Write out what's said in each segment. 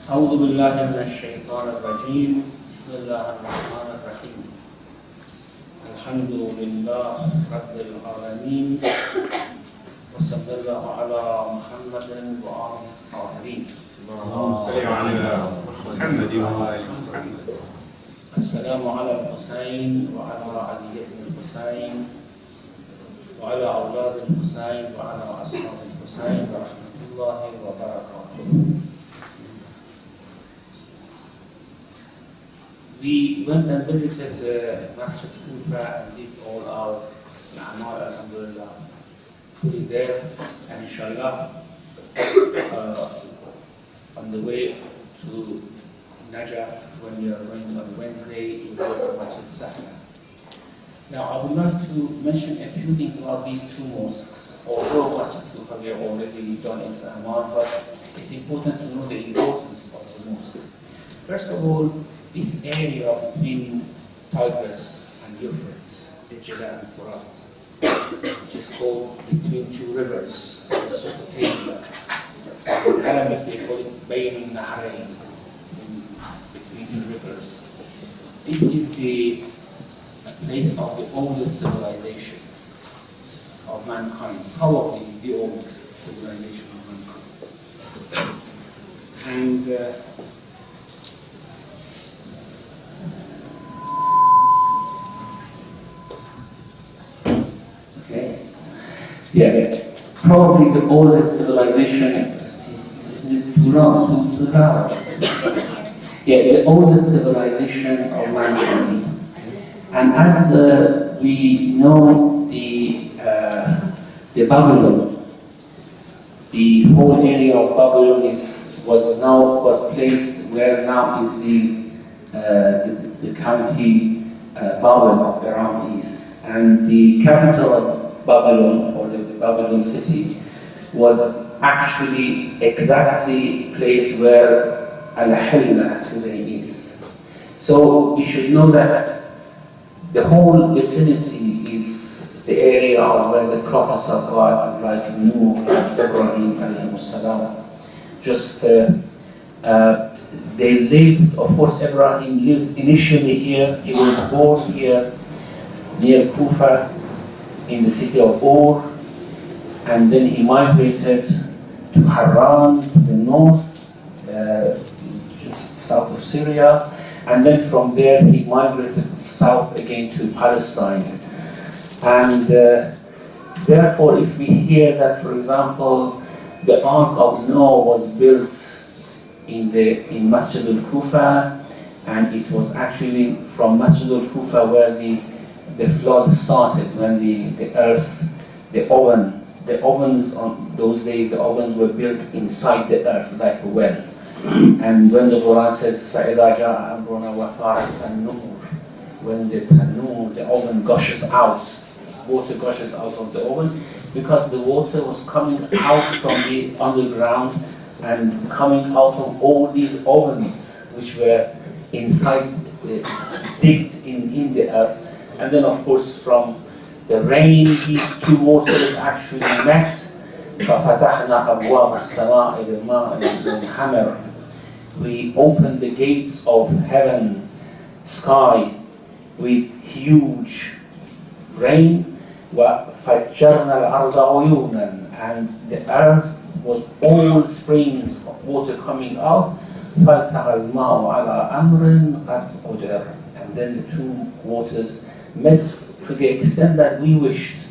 أعوذ بالله من الشيطان الرجيم بسم الله الرحمن الرحيم الحمد لله رب العالمين وصلى الله على محمد وآل الطاهرين اللهم صل على محمد وآل محمد. السلام على الحسين وعلى علي بن الحسين وعلى أولاد الحسين وعلى أصحاب الحسين ورحمة الله وبركاته. We went and visited Masjid Kufa and did all our Amal, alhamdulillah, fully there, and inshallah, on the way to Najaf, when we are going on Wednesday, we go to Masjid Sahla. Now, I would like to mention a few things about these two mosques. Although Masjid Kufa we have already done in Amal, but it's important to know the importance of the mosque. First of all, this area between Tigris and Euphrates, the Jila and Furat, which is called between two rivers, Mesopotamia. In Arabic they call it Bayn al-Nahrayn, between two rivers. This is the place of the oldest civilization of mankind, probably the oldest civilization of mankind. And yeah, probably the oldest civilization. Yeah, the oldest civilization of mankind. And as we know, the Babylon, the whole area of Babylon was placed where now is the county Babylon of Iran is, and the capital of Babylon, or the Babylon city, was actually exactly placed where Al-Hilna today is. So we should know that the whole vicinity is the area where the prophets of God, like Nuh, like Ibrahim, alayhi salam, just they lived. Of course, Ibrahim lived initially here. He was born here near Kufa, in the city of Ur, and then he migrated to Haran, to the north, just south of Syria, and then from there he migrated south again to Palestine. And therefore, if we hear that, for example, the Ark of Noah was built in Masjid al-Kufa, and it was actually from Masjid al-Kufa where the flood started, when the earth, the ovens on those days, the ovens were built inside the earth like a well. And when the Quran says, فَإِذَا جَاءَ أَمْرُنَا وَفَارَتْ النُّورِ, when the tanur, the oven gushes out, water gushes out of the oven, because the water was coming out from the underground and coming out of all these ovens which were inside, digged in the earth. And then, of course, from the rain, these two waters actually met. فَفَتَحْنَا أَبْوَابَ السَّمَاءِ بِالْمَاءِ وَالْحَمَرِ. We opened the gates of heaven, sky, with huge rain. وَفَجَّرْنَا الْأَرْضَ عُيُونًا. And the earth was all springs of water coming out. فَالْتَقَى الْمَاءُ عَلَىٰ أَمْرٍ قَدْ قُدِرَ. And then the two waters met to the extent that we wished,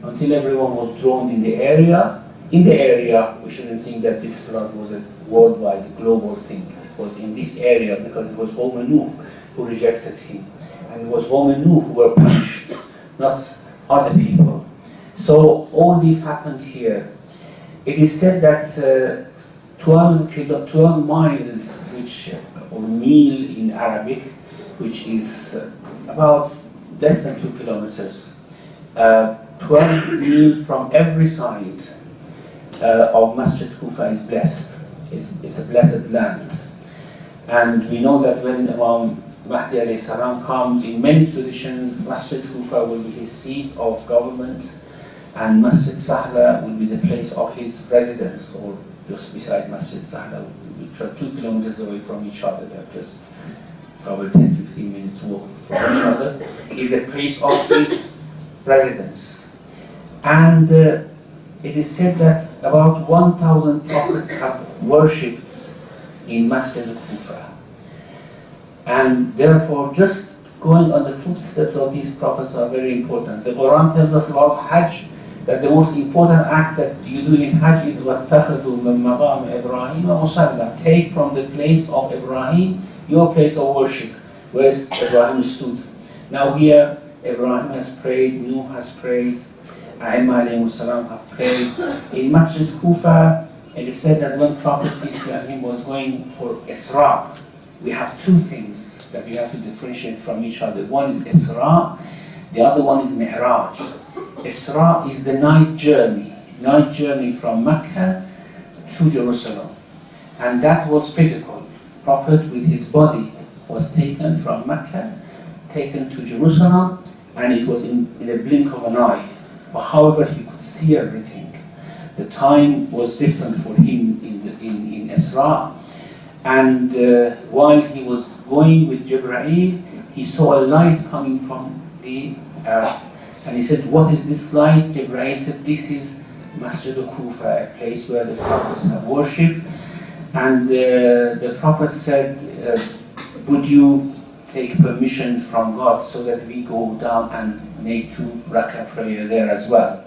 until everyone was drowned in the area. In the area, we shouldn't think that this flood was a worldwide, global thing. It was in this area because it was Nuh who rejected him, and it was Nuh who were punished, not other people. So all this happened here. It is said that 12 miles, or mil in Arabic, which is about less than 2 kilometers. 12 mil from every side of Masjid Kufa is blessed. It's a blessed land. And we know that when Imam Mahdi alayhi salam comes, in many traditions, Masjid Kufa will be his seat of government, and Masjid Sahla will be the place of his residence or just beside Masjid Sahla, which are 2 kilometers away from each other. They're just probably 10-15 minutes walk from each other, is the place of his residence. And it is said that about 1,000 prophets have worshipped in Masjid al-Kufa. And therefore, just going on the footsteps of these prophets are very important. The Quran tells us about Hajj, that the most important act that you do in Hajj is وَاتَّخَذُوا مِن مَقَامِ إِبْرَاهِيمَ مُصَلَّى. Take from the place of Ibrahim your place of worship, where Ibrahim stood. Now here, Ibrahim has prayed, Nuh has prayed, A'imma alayhi salam have prayed. In Masjid Kufa, it is said that when Prophet peace be on him was going for Isra, we have two things that we have to differentiate from each other. One is Isra, the other one is Mi'raj. Isra is the night journey from Mecca to Jerusalem. And that was physical. Prophet with his body was taken from Mecca, taken to Jerusalem, and it was in a blink of an eye. But however, he could see everything. The time was different for him in Isra. And while he was going with Jibreel, he saw a light coming from the earth. And he said, "What is this light?" Jibreel said, "This is Masjid al-Kufa, a place where the prophets have worshipped." And the Prophet said, "Would you take permission from God so that we go down and make 2 rak'ah prayer there as well?"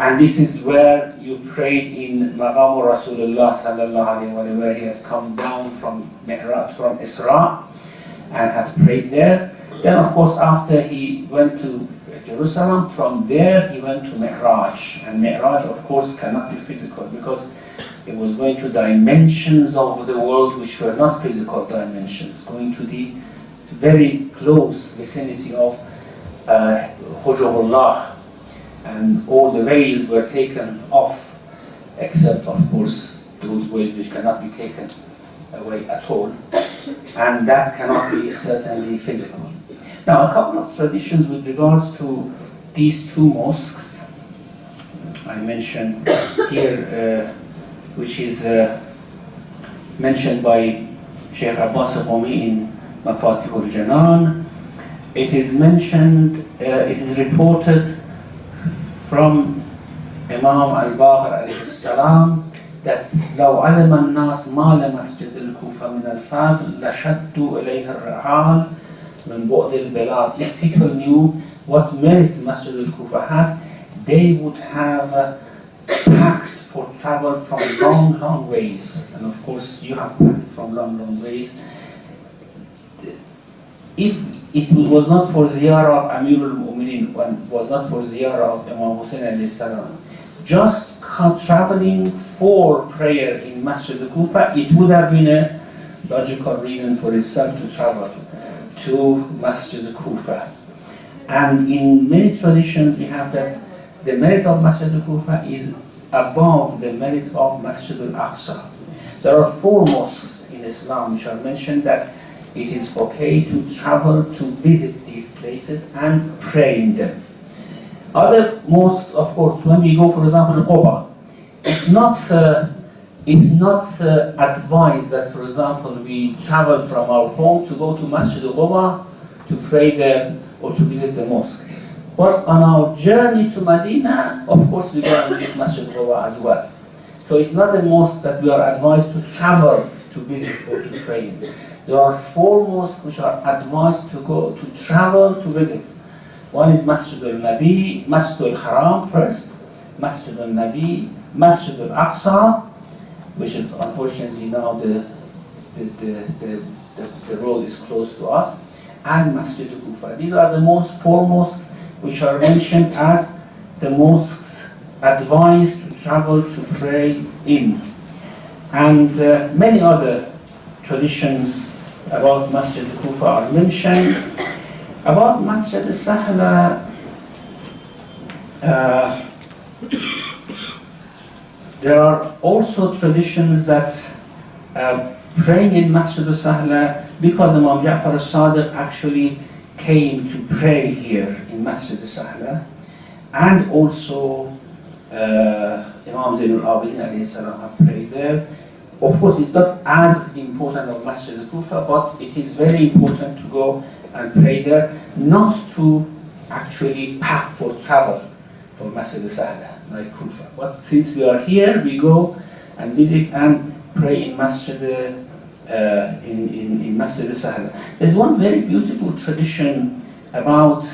And this is where you prayed in Maqam Rasulullah sallallahu alaihi wasallam, where he had come down from Mi'raj, from Isra, and had prayed there. Then, of course, after he went to Jerusalem, from there he went to Mi'raj. And Mi'raj, of course, cannot be physical because it was going to dimensions of the world which were not physical dimensions, going to the very close vicinity of Hujurullah, and all the veils were taken off, except, of course, those veils which cannot be taken away at all, and that cannot be certainly physical. Now, a couple of traditions with regards to these 2 mosques I mentioned here, which is mentioned by Sheikh Bahmanpour in Mafatihul Janan. It is mentioned, it is reported from Imam al-Baqir alayhi salam that لو علم الناس ما لمسجد الكوفة من الفضل لشدوا إليها الرحال من بعد البلاد. If people knew what merits Masjid al-Kufa has, they would have packed for travel from long ways. And of course, you have packed from long ways. If it was not for ziyarah of Amir al-Mu'minin, was not for ziyarah of Imam Hussein alayhi salam, just traveling for prayer in Masjid al-Kufa, it would have been a logical reason for itself to travel to Masjid al-Kufa. And in many traditions we have that the merit of Masjid al-Kufa is above the merit of Masjid al-Aqsa. There are 4 mosques in Islam which are mentioned that it is okay to travel to visit these places and pray in them. Other mosques, of course, when we go, for example, Quba, it's not advised that, for example, we travel from our home to go to Masjid al-Quba to pray there or to visit the mosque. But on our journey to Medina, of course, we go and visit Masjid al-Quba as well. So it's not a mosque that we are advised to travel to visit or to pray in. There are 4 mosques which are advised to travel to visit. One is Masjid al-Nabi, Masjid al-Haram first, Masjid al-Nabi, Masjid al-Aqsa, which is unfortunately now the road is close to us, and Masjid al-Kufa. These are the 4 mosques which are mentioned as the mosques advised to travel to pray in. And many other traditions about Masjid al-Kufa are mentioned. About Masjid al-Sahla, there are also traditions that praying in Masjid al-Sahla, because Imam Ja'far al-Sadiq actually came to pray here in Masjid al-Sahla, and also Imam Zainul Abidin alayhi salam have prayed there. Of course, it's not as important of Masjid al-Kufa, but it is very important to go and pray there, not to actually pack for travel for Masjid al-Sahla, like Kufa. But since we are here, we go and visit and pray in Masjid in Masjid al-Sahla. There's one very beautiful tradition about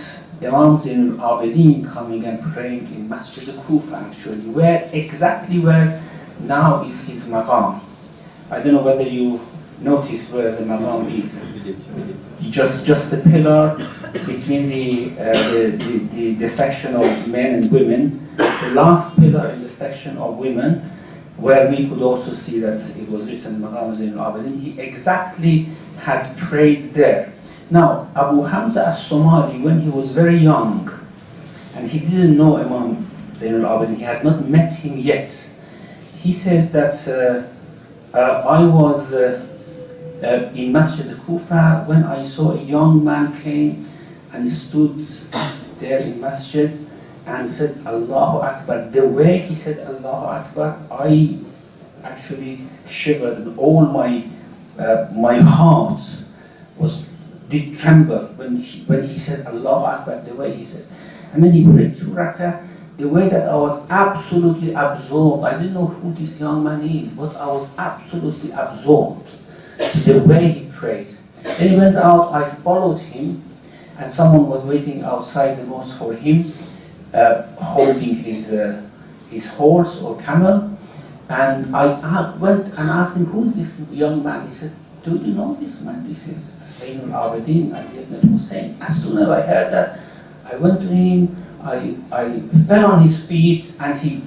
Imam Zainul Abidin coming and praying in Masjid al-Kufa, actually, exactly where now is his maqam. I don't know whether you notice where the maqam is. Just the pillar between the section of men and women, the last pillar in the section of women, where we could also see that it was written Maqam Zainul Abidin. He exactly had prayed there. Now, Abu Hamza as-Somali, when he was very young, and he didn't know Imam Zainul Abidin, he had not met him yet, he says that I was in Masjid al-Kufa when I saw a young man came and stood there in Masjid and said Allahu Akbar. The way he said Allahu Akbar, I actually shivered, and all my heart did tremble when he said Allahu Akbar, the way he said. And then he prayed 2 rakah, the way that I was absolutely absorbed. I didn't know who this young man is, but I was absolutely absorbed the way he prayed. Then he went out, I followed him, and someone was waiting outside the mosque for him, holding his horse or camel. And I went and asked him, who is this young man? He said, do you know this man? This is Zainul Abidin Ali ibn Hussein. As soon as I heard that, I went to him, I fell on his feet, and he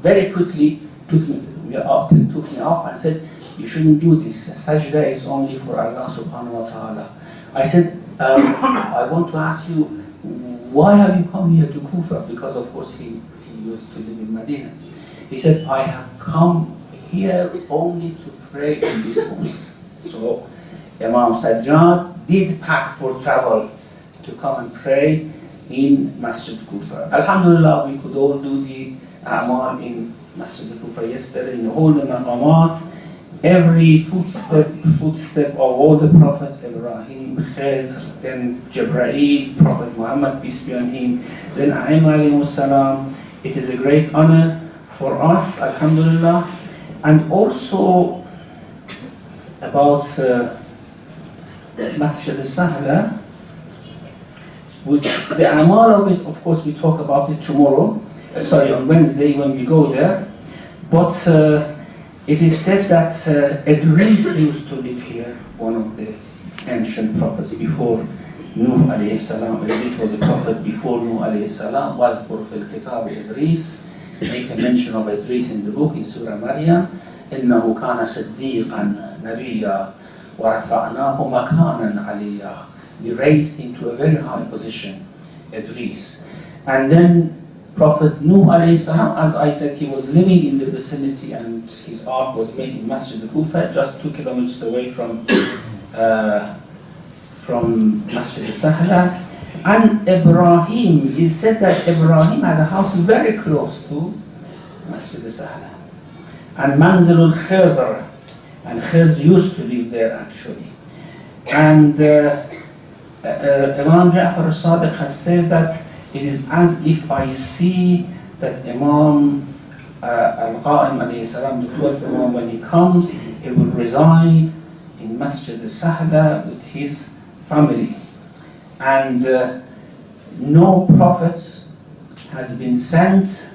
very quickly took me off and said, you shouldn't do this. Sajda is only for Allah subhanahu wa ta'ala. I said, I want to ask you, why have you come here to Kufa? Because of course he used to live in Medina. He said, I have come here only to pray in this mosque. So Imam Sajjad did pack for travel to come and pray in Masjid Kufa. Alhamdulillah, we could all do the A'mal in Masjid Kufa yesterday, in all the maqamat. Every footstep of all the prophets, Ibrahim, Khizr, then Jibreel, Prophet Muhammad, peace be on him, then A'im alayhi salam. It is a great honor for us, alhamdulillah. And also about Masjid al-Sahla, which the amal of it, of course, we talk about it tomorrow, on Wednesday when we go there. But it is said that Idris used to live here, one of the ancient prophets before Nuh alayhi salam. Idris was a prophet before Nuh alayhi salam. وَاذْكُرْ فِي الْكِتَابِ إِدْرِيسَ. Make a mention of Idris in the book, in Surah Maryam. إِنَّهُ كَانَ صِدِّيقًا نَبِيًّا وَرَفَعْنَاهُ مَكَانًا عَلِيًّا. We raised him to a very high position, Idris. And then Prophet Nuh alayhi salam, as I said, he was living in the vicinity, and his ark was made in Masjid al-Kufa, just 2 kilometers away from Masjid al-Sahla. And Ibrahim, it is said that Ibrahim had a house very close to Masjid al-Sahla. And Manzil al-Khidr, and Khidr used to live there actually. And Imam Ja'far al-Sadiq has says that it is as if I see that Imam al-Qa'im alayhi salam, the 12th Imam, when he comes, he will reside in Masjid al-Sahla with his family. And no prophet has been sent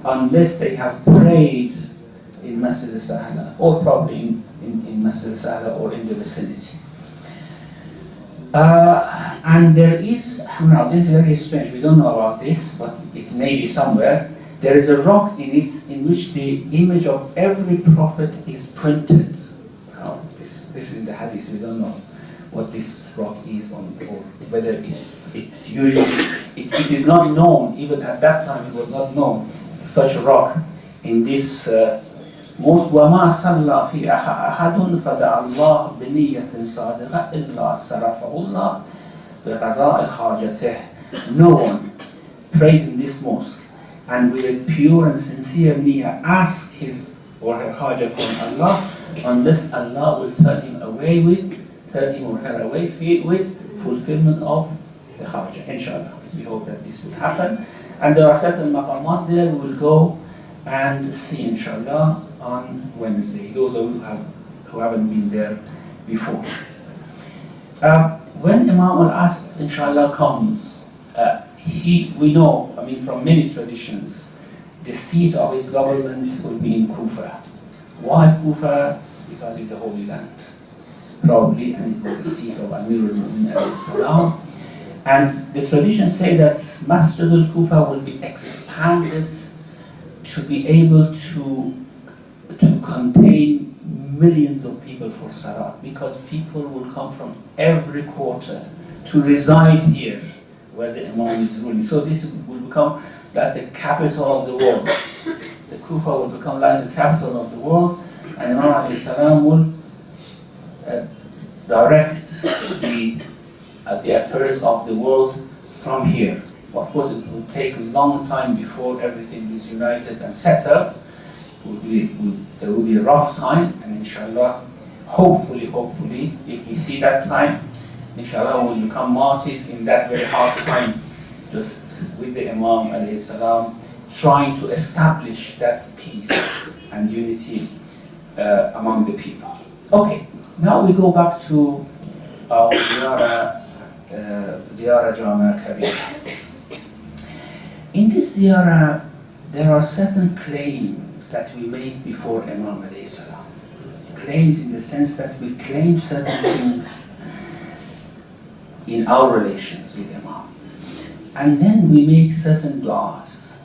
unless they have prayed in Masjid al-Sahla, or probably in Masjid al-Sahla or in the vicinity. And there is, now this is very strange, we don't know about this, but it may be somewhere. There is a rock in it in which the image of every prophet is printed. Now, this is in the hadith, we don't know what this rock is, or whether it's usually, it is not known, even at that time it was not known, such a rock in this mosque. وَمَا صَلَّى فِي أَحَدٌ فَدَعَ اللَّهُ بِنِيَّةٍ صَادِقَةٍ إِلَّا صَرَفَهُ اللَّهُ بِقَضَاءِ حَاجَتِهِ. No one prays in this mosque and with a pure and sincere niyyah ask his or her haja from Allah, unless Allah will turn him or her away with fulfillment of the haja, inshallah. We hope that this will happen. And there are certain maqamat there we will go and see, inshallah, on Wednesday, those of you who haven't been there before. When Imam al-Asr, inshallah, comes, we know, from many traditions, the seat of his government will be in Kufa. Why Kufa? Because it's a holy land, probably, and it was the seat of Amir al-Mu'minin alayhi salam. And the traditions say that Masjid al-Kufa will be expanded to be able to contain millions of people for Salat, because people will come from every quarter to reside here where the Imam is ruling. So this will become like the capital of the world. The Kufa will become like the capital of the world, and Imam alayhi salam will direct the affairs of the world from here. Of course, it will take a long time before everything is united and set up. There will be a rough time, and inshallah, hopefully, if we see that time, inshallah, we'll become martyrs in that very hard time, just with the Imam alayhi salam, trying to establish that peace and unity among the people. Okay, now we go back to our Ziyarat Jamiah Kabir. In this ziyarah, there are certain claims that we made before Imam alayhi salam. Claims in the sense that we claim certain things in our relations with Imam. And then we make certain du'as.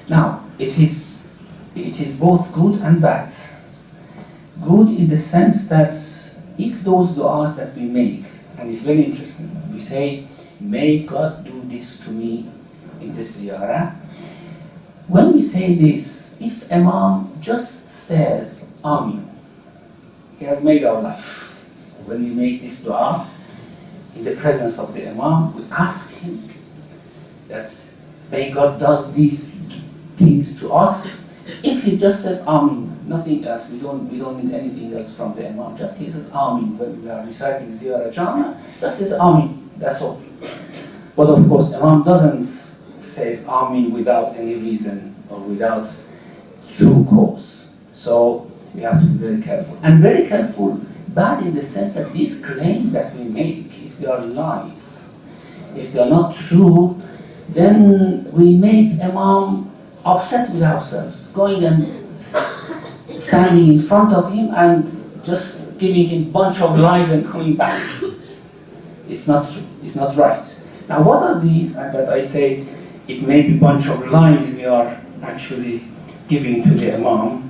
Now, it is both good and bad. Good in the sense that if those du'as that we make, and it's very interesting, we say, may God do this to me in this ziyarah. When we say this, if Imam just says Ameen, he has made our life. When we make this dua in the presence of the Imam, we ask him that may God does these things to us. If he just says Ameen, nothing else, we don't need anything else from the Imam, just he says Ameen. When we are reciting Ziyarat Jamiah, just says Ameen, that's all. But of course, Imam doesn't say Ameen without any reason or without true cause. So we have to be very careful. And very careful, bad in the sense that these claims that we make, if they are lies, if they are not true, then we make Imam upset with ourselves, going and standing in front of him and just giving him a bunch of lies and coming back. It's not true, it's not right. Now what are these? And that I say, it may be a bunch of lies we are actually giving to the Imam.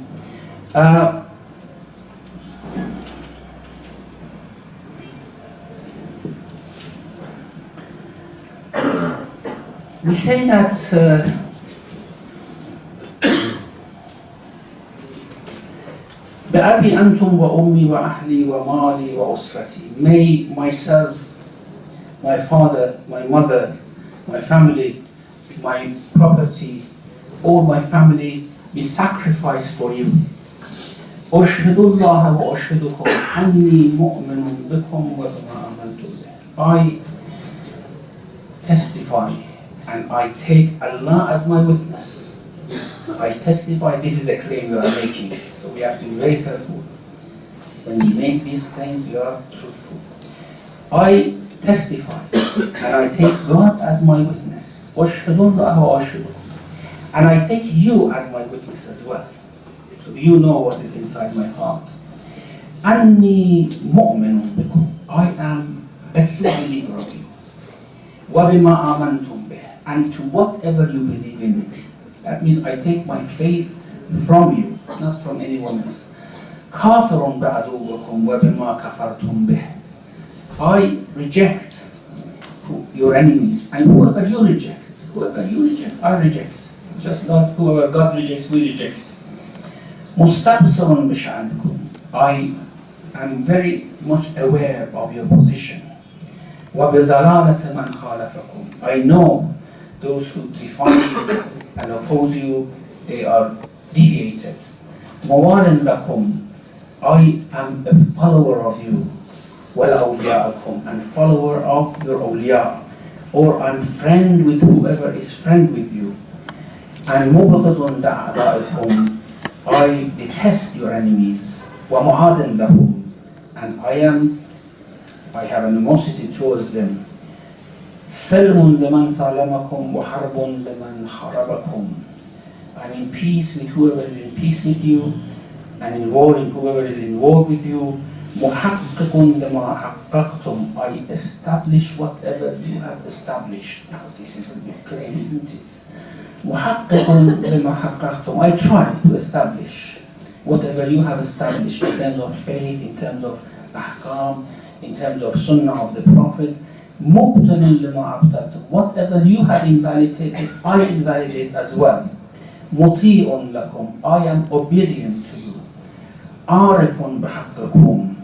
We say that بأبي أنتم وأمي وأهلي ومالي وأسرتي. May myself, my father, my mother, my family, my property, all my family be sacrificed for you. أشهد الله وأشهدكم أني مؤمن بكم وبما آمنتم به. I testify and I take Allah as my witness. I testify, this is the claim we are making. So we have to be very careful. When we make these claims, we are truthful. I testify and I take God as my witness. أشهد الله وأشهدكم. And I take you as my witness as well. So you know what is inside my heart. أني مؤمن بكم. I am a true believer of you. وبما آمنتم به. And to whatever you believe in. That means I take my faith from you, not from anyone else. كافر بعدوكم وبما كفرتم به. I reject your enemies, and whoever you reject, I reject. Just like whoever God rejects, we reject. مستبصر بشأنكم. I am very much aware of your position. وبضلالة من خالفكم. I know those who defy you and oppose you, they are deviated. Mawalin lakum, I am a follower of you. وَلَأَوْلِيَاءَكُمْ, and follower of your awliya, or I'm friend with whoever is friend with you. And مُبْغِضٌ لَأَعْدَائِكُمْ, I detest your enemies. وَمُعَادٍ لَهُمْ, and I have animosity towards them. سَلْمٌ لَمَنْ سَالَمَكُمْ وَحَرْبٌ لَمَنْ حَرَبَكُمْ, I'm in peace with whoever is in peace with you, and in war with whoever is in war with you. مُحَقِّقٌ لَمَا حَقَّقْتُمْ, I establish whatever you have established. Now this is a big claim, isn't it? مُحَقِّقٌ لَمَا حَقَّقْتُمْ, I try to establish whatever you have established in terms of faith, in terms of ahkam, in terms of sunnah of the Prophet. مُبْتَلٌ لَمَا أَبْتَلْتُمْ, whatever you have invalidated, I invalidate as well. مُطِيعٌ لَكُمْ, I am obedient to you. عَارِفٌ بِحَقِّكُمْ,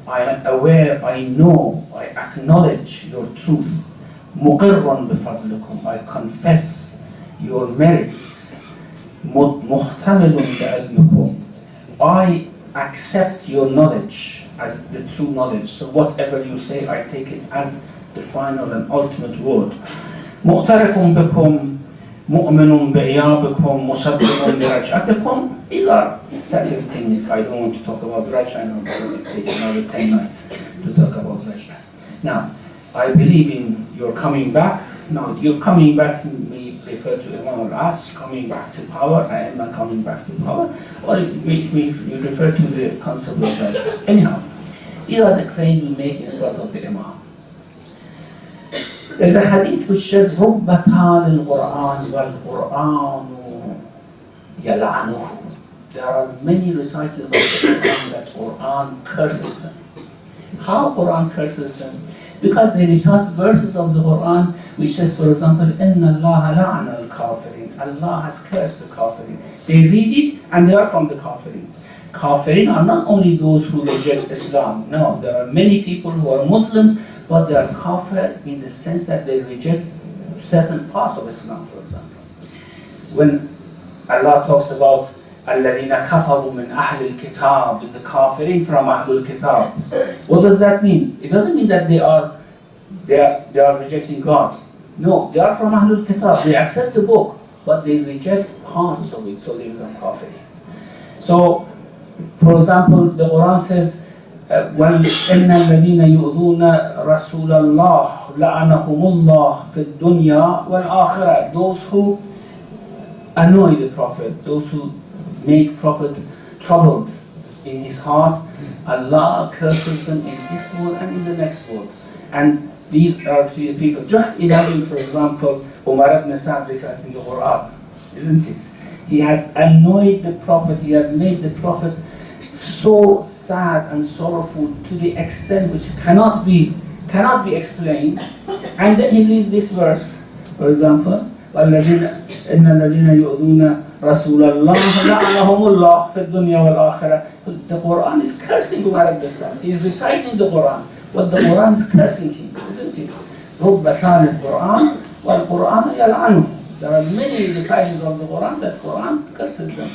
I am aware, I know, I acknowledge your truth. مُقِرٌ بِفَضْلِكُمْ, I confess your merits. مُحْتَمِلٌ بِعِلْمِكُمْ, I accept your knowledge as the true knowledge. So whatever you say, I take it as the final and ultimate word. مُعْتَرِفٌ بِكُمْ مُؤْمِنٌ بِإِيَابِكُمْ مُصَدِّقٌ بِرَجْعَتِكُمْ. These are separate things. I don't want to talk about Raj'a now because it takes another 10 nights to talk about Raj'a. Now, I believe in your coming back. Now, your coming back may refer to Imam al-As coming back to power. I am not coming back to power. Or it may refer to the concept of Raj'a. Anyhow, these are the claims we make in front of the Imam. There's a hadith which says, رُبَّ تَالِ الْقُرْآنِ وَالْقُرْآنُ يَلْعَنُهُ. There are many reciters of the Quran that Quran curses them. How Quran curses them? Because they recite verses of the Quran which says, for example, إِنَّ اللَّهَ لَعَنَ الْكَافِرِينَ, Allah has cursed the kafirin. They read it and they are from the kafirin. Kafirin are not only those who reject Islam. No, there are many people who are Muslims, but they are kafir in the sense that they reject certain parts of Islam, for example. When Allah talks about الَّذِينَ كَفَرُوا مِنْ أَهْلِ الْكِتَابِ, the kafirin from Ahlul Kitab. What does that mean? It doesn't mean that they are rejecting God. No, they are from Ahlul Kitab. They accept the book, but they reject parts of it, so they become kafirin. So, for example, the Quran says, وَإِنَّ الَّذِينَ يُؤْذُونَ رَسُولَ اللَّهِ لَعَنَهُمُ اللَّهُ فِي الدُّنْيَا وَالْآخِرَةِ, those who annoy the Prophet, those who make Prophet troubled in his heart, Allah curses them in this world and in the next world. And these are the people. Just imagine, for example, Umar ibn Sa'd reciting the Quran, isn't it? He has annoyed the Prophet, he has made the Prophet so sad and sorrowful to the extent which cannot be explained. And then he reads this verse, for example, إِنَّ الَّذِينَ يُؤْذُونَ رَسُولَ اللَّهِ لَعَنَهُمُ اللَّهُ فِي الدُّنْيَا وَالْآخِرَةِ. The Quran is cursing Umar ibn Sa'd. He is reciting the Quran, but the Quran is cursing him, isn't it? رُبَّ تَالِ الْقُرْآنِ وَالْقُرْآنَ يَلْعَنُهُ. There are many reciters of the Quran that Quran curses them.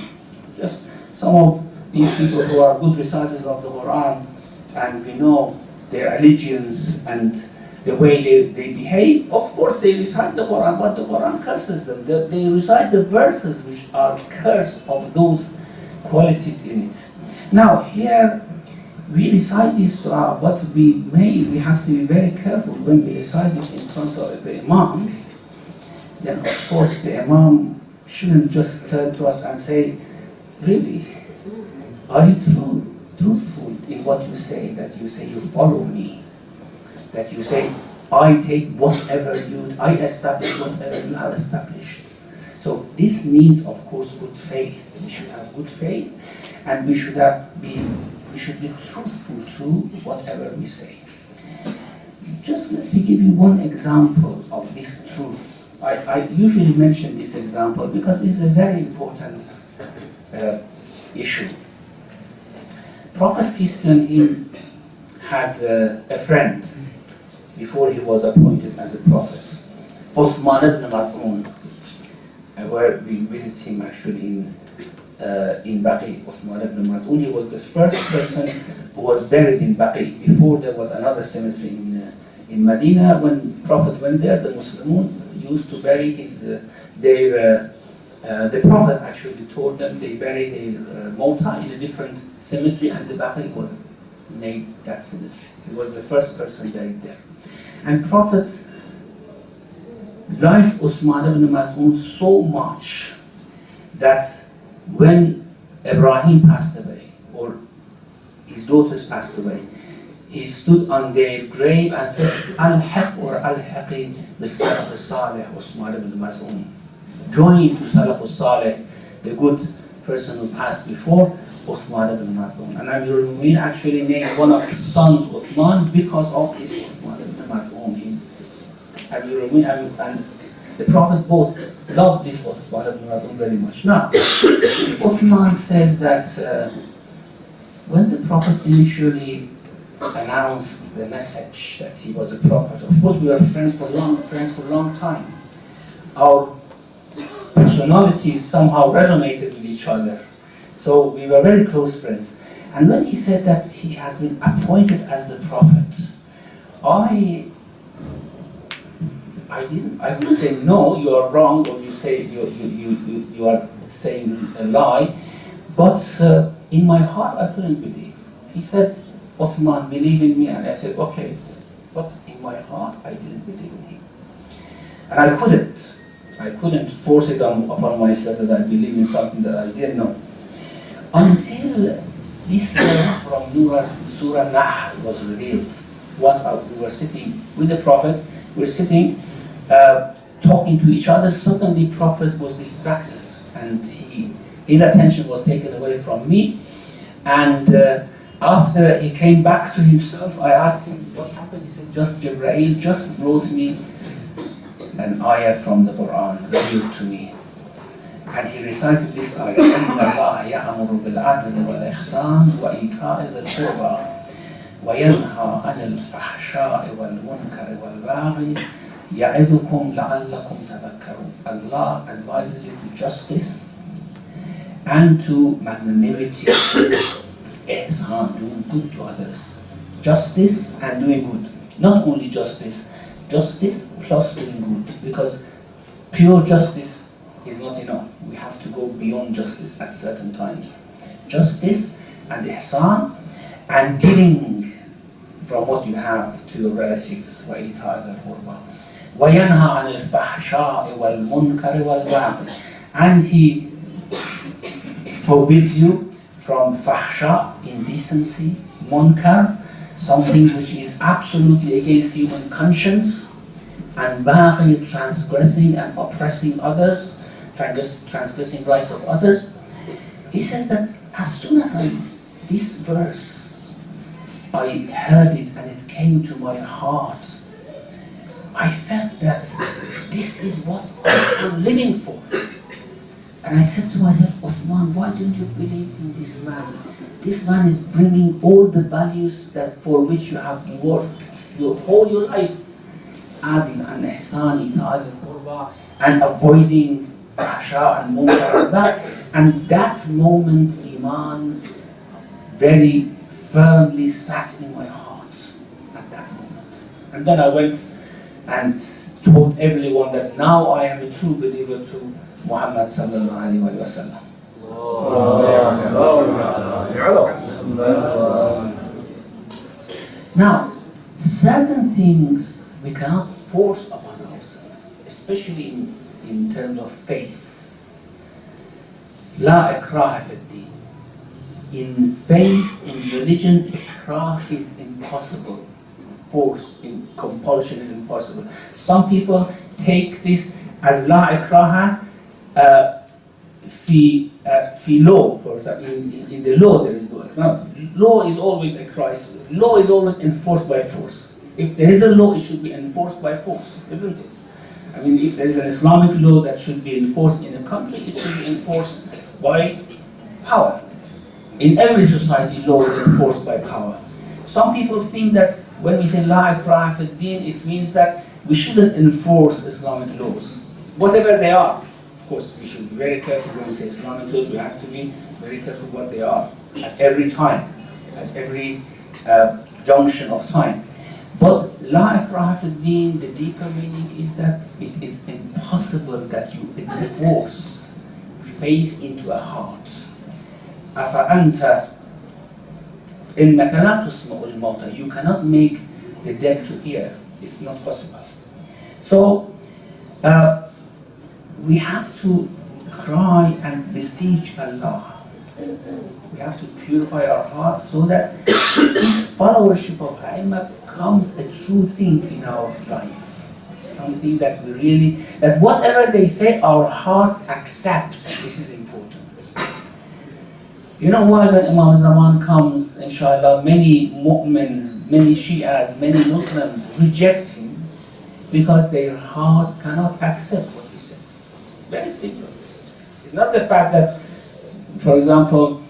Just some of these people who are good reciters of the Quran, and we know their allegiance and the way they behave. Of course they recite the Quran, but the Quran curses them. They recite the verses which are curse of those qualities in it. Now here, we recite this dua, but we have to be very careful when we recite this in front of the Imam. Then of course the Imam shouldn't just turn to us and say, really, are you truthful in what you say, that you say you follow me, that you say I take whatever I establish whatever you have established. So this needs, of course, good faith. We should have good faith, and we should be truthful to whatever we say. Just let me give you one example of this truth. I usually mention this example because this is a very important issue. Prophet, peace be on him, had a friend before he was appointed as a prophet. Uthman ibn Mas'un where we visit him actually in Baqi, Uthman ibn Maz'un. He was the first person who was buried in Baqi. Before there was another cemetery in Medina. When Prophet went there, the Muslimun used to bury the Prophet actually told them they bury their Mawta in a different cemetery, and the Baqi was made that cemetery. He was the first person buried there. And Prophet liked Uthman ibn Maz'un so much that when Ibrahim passed away, or his daughters passed away, he stood on their grave and said, Al-Haq or Al-Haqi bis-Salaf al-Salih Uthman ibn Maz'un. Join to Salaf al-Salih, the good person who passed before, Uthman ibn Maz'un. And Amir al-Mu'minin actually named one of his sons Uthman because of his Uthman ibn Maz'un. Amir al-Mu'minin and the Prophet both loved this Uthman ibn Maz'un very much. Now, Uthman says that when the Prophet initially announced the message that he was a prophet, of course we were friends for a long time. Our personalities somehow resonated with each other. So we were very close friends. And when he said that he has been appointed as the prophet, I wouldn't say no, you are wrong, or you say you are saying a lie, but in my heart I couldn't believe. He said, Uthman, believe in me, and I said, okay, but in my heart I didn't believe in him. And I couldn't force it upon myself that I believe in something that I didn't know. Until this verse from Surah Nahl was revealed. Once we were sitting with the Prophet, we were sitting talking to each other. Suddenly the Prophet was distracted and his attention was taken away from me. And after he came back to himself, I asked him what happened. He said, just Jibreel just brought me an ayah from the Quran, revealed to me. And he recited this ayah, إِنَّ اللَّهَ يَأْمُرُ بِالْعَدْلِ وَالْإِحْسَانِ وَإِيتَاءِ ذِي الْقُرْبَى وَيَنْهَى عَنِ الْفَحْشَاءِ وَالْمُنكَرِ وَالْبَغْيِ يَعِظُكُمْ لَعَلَّكُمْ تَذَكَّرُونَ. Allah advises you to justice and to magnanimity, ihsan, doing good to others. Justice and doing good. Not only justice plus doing good, because pure justice is not enough. We have to go beyond justice at certain times. Justice and ihsan and giving from what you have to your relatives. وَإِيتَاءِ ذِي الْقُرْبَى وَيَنْهَى عَنِ الْفَحْشَاءِ وَالْمُنكَرِ وَالْبَغْيِ. And he forbids you from fahsha, indecency, munkar, something which is absolutely against human conscience, and baghi, transgressing and oppressing others, transgressing rights of others. He says that as soon as this verse, I heard it and it came to my heart, I felt that this is what I'm living for. And I said to myself, Uthman, why don't you believe in this man? This man is bringing all the values that for which you have worked your life. Adl and ihsan, ita'at al-qurba, and avoiding fahsha and munkar. And that moment, Iman very firmly sat in my heart at that moment. And then I went and told everyone that now I am a true believer to Muhammad sallallahu alayhi wa sallam. Now, certain things we cannot force upon ourselves, especially in terms of faith. La ikraha fi ad-din. In faith, in religion, ikrah is impossible. Force, in compulsion is impossible. Some people take this as la ikraha fi law. For example, in the law there is no ikrah. Law is always ikrah. Law is always enforced by force. If there is a law, it should be enforced by force, isn't it? I mean, if there is an Islamic law that should be enforced in a country, it should be enforced by power. In every society, law is enforced by power. Some people think that when we say la ikraha fi din, it means that we shouldn't enforce Islamic laws, whatever they are. Of course, we should be very careful when we say Islamic laws. We have to be very careful what they are at every time, at every junction of time. But La ikraha fi din, the deeper meaning is that it is impossible that you enforce faith into a heart. أَفَأَنْتَ إِنَّكَ لَا تُسْمَعُ الْمَوْتَى. You cannot make the dead to hear. It's not possible. So we have to cry and beseech Allah. We have to purify our hearts so that this followership of A'immah becomes a true thing in our life. Something that we really, that whatever they say, our hearts accept. This is important. You know why when Imam Zaman comes, inshallah, many mu'mins, many Shias, many Muslims reject him because their hearts cannot accept what he says. It's very simple. It's not the fact that, for example,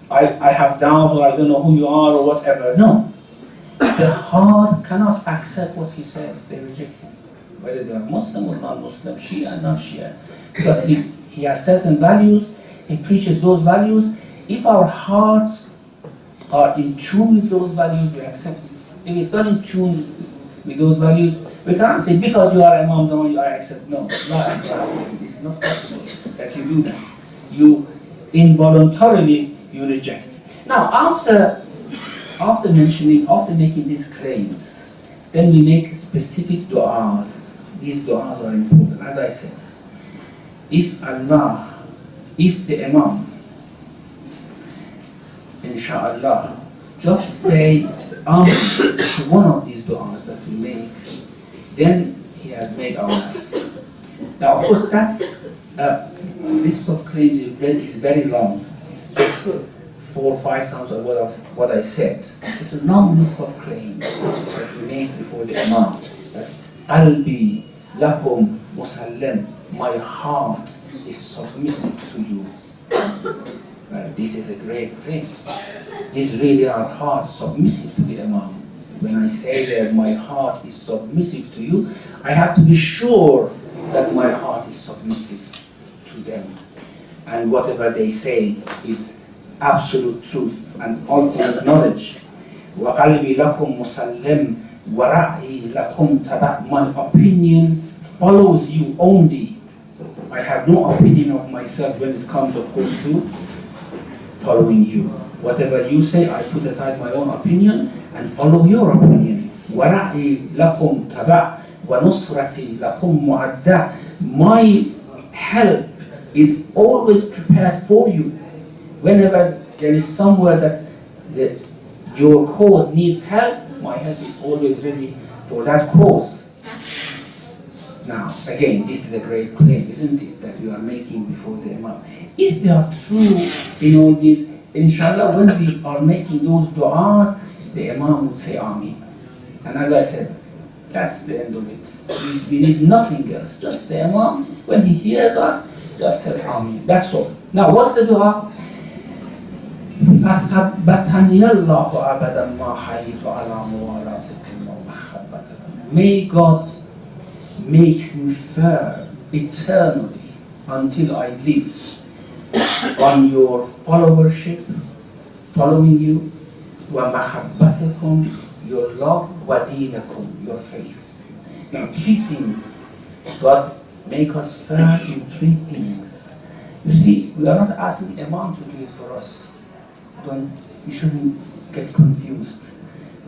I have doubt or I don't know who you are or whatever. No. The heart cannot accept what he says. They reject him. Whether they are Muslim or non-Muslim, Shia, non-Shia. Because he has certain values, he preaches those values. If our hearts are in tune with those values, we accept it. If it's not in tune with those values, we can't say, because you are Imam Zaman, you are accept. No, it's not possible that you do that. You involuntarily, you reject. Now, after making these claims, then we make specific du'as. These du'as are important. As I said, if the Imam, inshallah, just say Amin to one of these du'as that we make, then he has made our lives. Now, of course, that list of claims is very long. It's just 4 or 5 times what I said. It's a long list of claims that we make before the Imam. That Qalbi lakum musallam, my heart is submissive to you. Well, this is a great claim. Is really our heart submissive to the Imam? When I say that my heart is submissive to you, I have to be sure that my heart is submissive to them. And whatever they say is absolute truth and ultimate knowledge. وَقَلْبِي لَكُمْ مُسَلِّمٌ وَرَأْيِي لَكُمْ تَبَعٌ. My opinion follows you only. I have no opinion of myself when it comes, of course, to following you. Whatever you say, I put aside my own opinion and follow your opinion. وَرَأْيِي لَكُمْ تَبَعٌ وَنُصْرَتِي لَكُمْ مُعَدَّةٌ. My help is always prepared for you. Whenever there is somewhere that your cause needs help, my help is always ready for that cause. Now, again, this is a great claim, isn't it, that we are making before the Imam. If we are true in all this, inshallah, when we are making those du'as, the Imam would say Amin. And as I said, that's the end of it. We need nothing else. Just the Imam, when he hears us, just says Amin. That's all. Now, what's the dua? فَثَبَّتَنِيَ اللَّهُ أَبَدًا مَا حَيِّتُ عَلَى مُوَالَاتِكُمْ وَمَحَبَّتِكُمْ. May God make me firm eternally until I live on your followership, following you, وَمَحَبَّتِكُمْ, your love, وَدِينَكُمْ, your faith. Now, 3 things. God make us firm in 3 things. You see, we are not asking Imam to do it for us. You shouldn't get confused.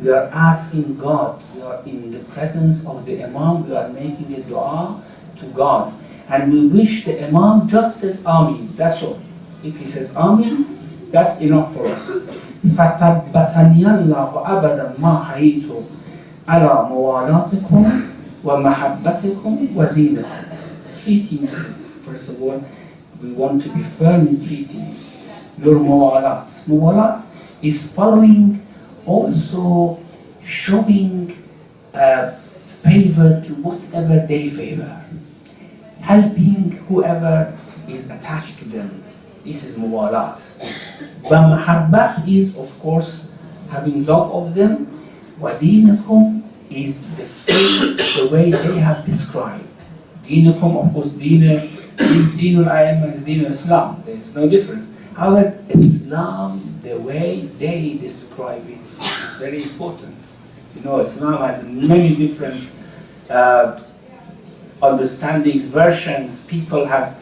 We are asking God. We are in the presence of the Imam. We are making a dua to God. And we wish the Imam just says Amin. That's all. If he says Amin, that's enough for us. فَثَبَّتَنِيَ اللَّهُ أَبَدًا مَا حَيِّتُ عَلَى مُوَالَاتِكُمْ وَمَحَبَّتِكُمْ وَدِينِكُمْ. 3 things. First of all, we want to be firm in 3 things. Your muwalat. Muwalat is following, also showing favor to whatever they favor. Helping whoever is attached to them. This is muwalat. But mahabbat is, of course, having love of them. Wadinakum is the faith, the way they have described. Dinakum, of course, dina Deen al-A'imma is Deen al-Islam. There is no difference. However, Islam, the way they describe it, is very important. You know, Islam has many different understandings, versions. People have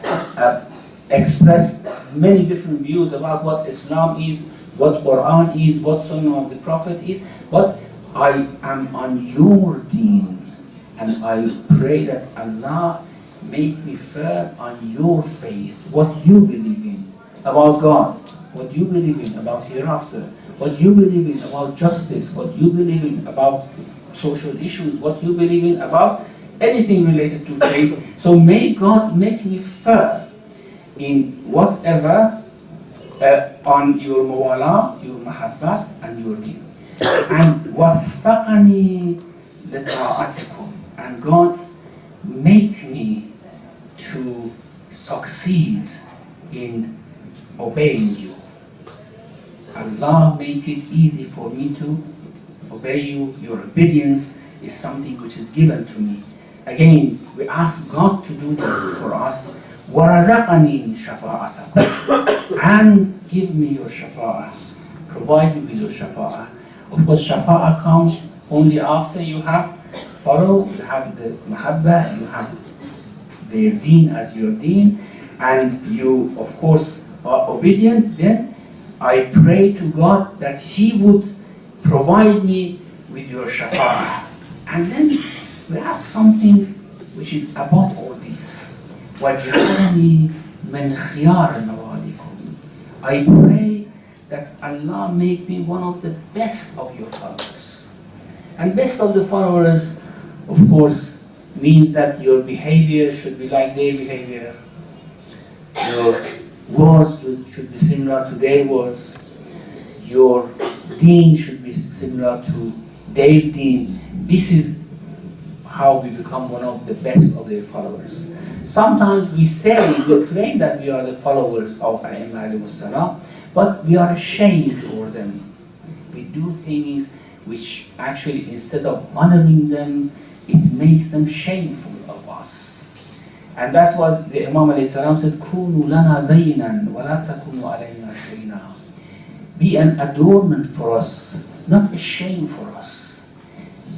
expressed many different views about what Islam is, what Quran is, what Sunnah of the Prophet is. But I am on your deen, and I pray that Allah make me firm on your faith, what you believe in about God, what you believe in about hereafter, what you believe in about justice, what you believe in about social issues, what you believe in about anything related to faith. So may God make me firm in whatever on your muwala, your mahabbat, and your deen. And waffaqani lita'atikum, and God make me to succeed in obeying you. Allah make it easy for me to obey you. Your obedience is something which is given to me. Again, we ask God to do this for us. وَرَزَقَنِي شَفَاعَتَكُمْ, and give me your shafa'ah. Provide me with your shafa'ah. Of course, shafa'ah comes only after you have followed, you have the mahabbah, you have their deen as your deen, and you, of course, are obedient. Then I pray to God that He would provide me with your shafa'ah. And then we ask something which is above all this. وَجْعَلْنِي مِنْ خِيَارِ مَوَالِكُمْ, I pray that Allah make me one of the best of your followers. And best of the followers, of course, means that your behavior should be like their behavior. Your words should be similar to their words. Your deen should be similar to their deen. This is how we become one of the best of their followers. Sometimes we claim that we are the followers of A'imma alayhi salam, but we are ashamed for them. We do things which actually, instead of honoring them, it makes them shameful of us. And that's what the Imam alayhi salam said, كُونُوا لَنَا زَيْنًا وَلَا تَكُونُوا عَلَيْنَا شَيْنًا. Be an adornment for us, not a shame for us.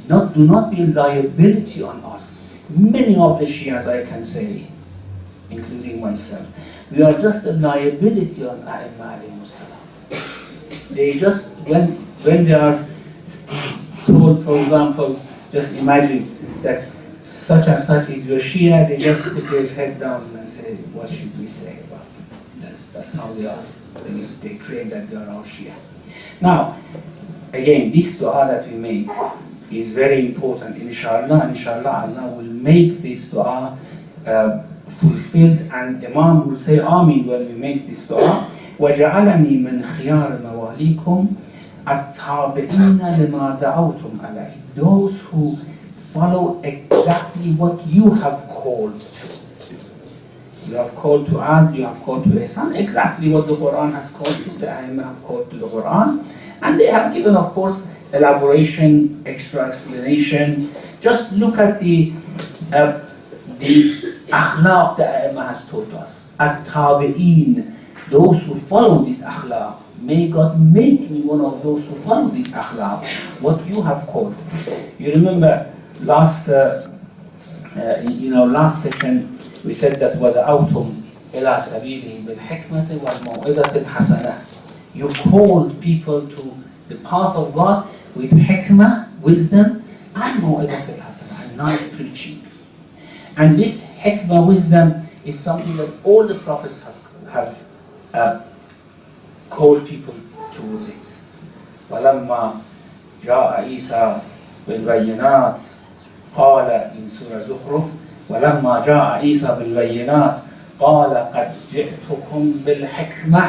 Do not be a liability on us. Many of the Shias, I can say, including myself, we are just a liability on A'imma alayhi salam. They just, when they are told, for example, just imagine that such and such is your Shia, they just put their head down and say, what should we say about it? That's how they are. They claim that they are our Shia. Now, again, this dua that we make is very important. Inshallah, Allah will make this dua fulfilled, and Imam will say Amin when we make this dua. وَجَعَلَنِي مِنْ خِيَارِ مَوَالِيكُمْ التَّابِعِينَ لِمَا دَعَوْتُمْ عَلَيْهِ, those who follow exactly what you have called to. You have called to Ad, you have called to Ihsan, exactly what the Quran has called to. The Aimah have called to the Quran, and they have given, of course, elaboration, extra explanation. Just look at the akhlaq the Aimah has taught us. At-tabi'een, those who follow this akhlaq. May God make me one of those who follow this akhlaq, what you have called. You remember last session we said that وَدَعَوْتُمْ إِلَى سَبِيلِهِ بِالْحِكْمَةِ وَالْمَوْعِظَةِ الْحَسَنَةِ. You called people to the path of God with hikmah, wisdom, and maw'idat al-hasana, and nice preaching. And this hikmah, wisdom, is something that all the prophets have called people towards it. وَلَمَّا جَاءَ عِيسَى بِالْبَيِّنَاتِ قَالَ in Surah Zukhruf, وَلَمَّا جَاءَ عِيسَى بِالْبَيِّنَاتِ قَالَ قَدْ جِئْتُكُمْ بِالْحِكْمَةِ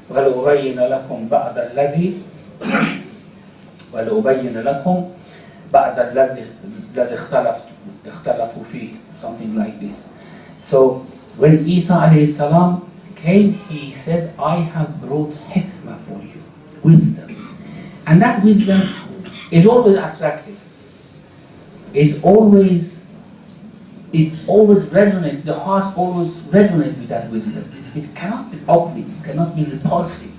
وَلَأُبَيِّنَ لَكُمْ بَعْدَ الَّذِي اخْتَلَفُوا فِيهِ, something like this. So when Isa alayhi salam came, he said, I have brought hikmah for you, wisdom. And that wisdom is always attractive, is always it always resonates, the heart always resonates with that wisdom. It cannot be ugly, it cannot be repulsive.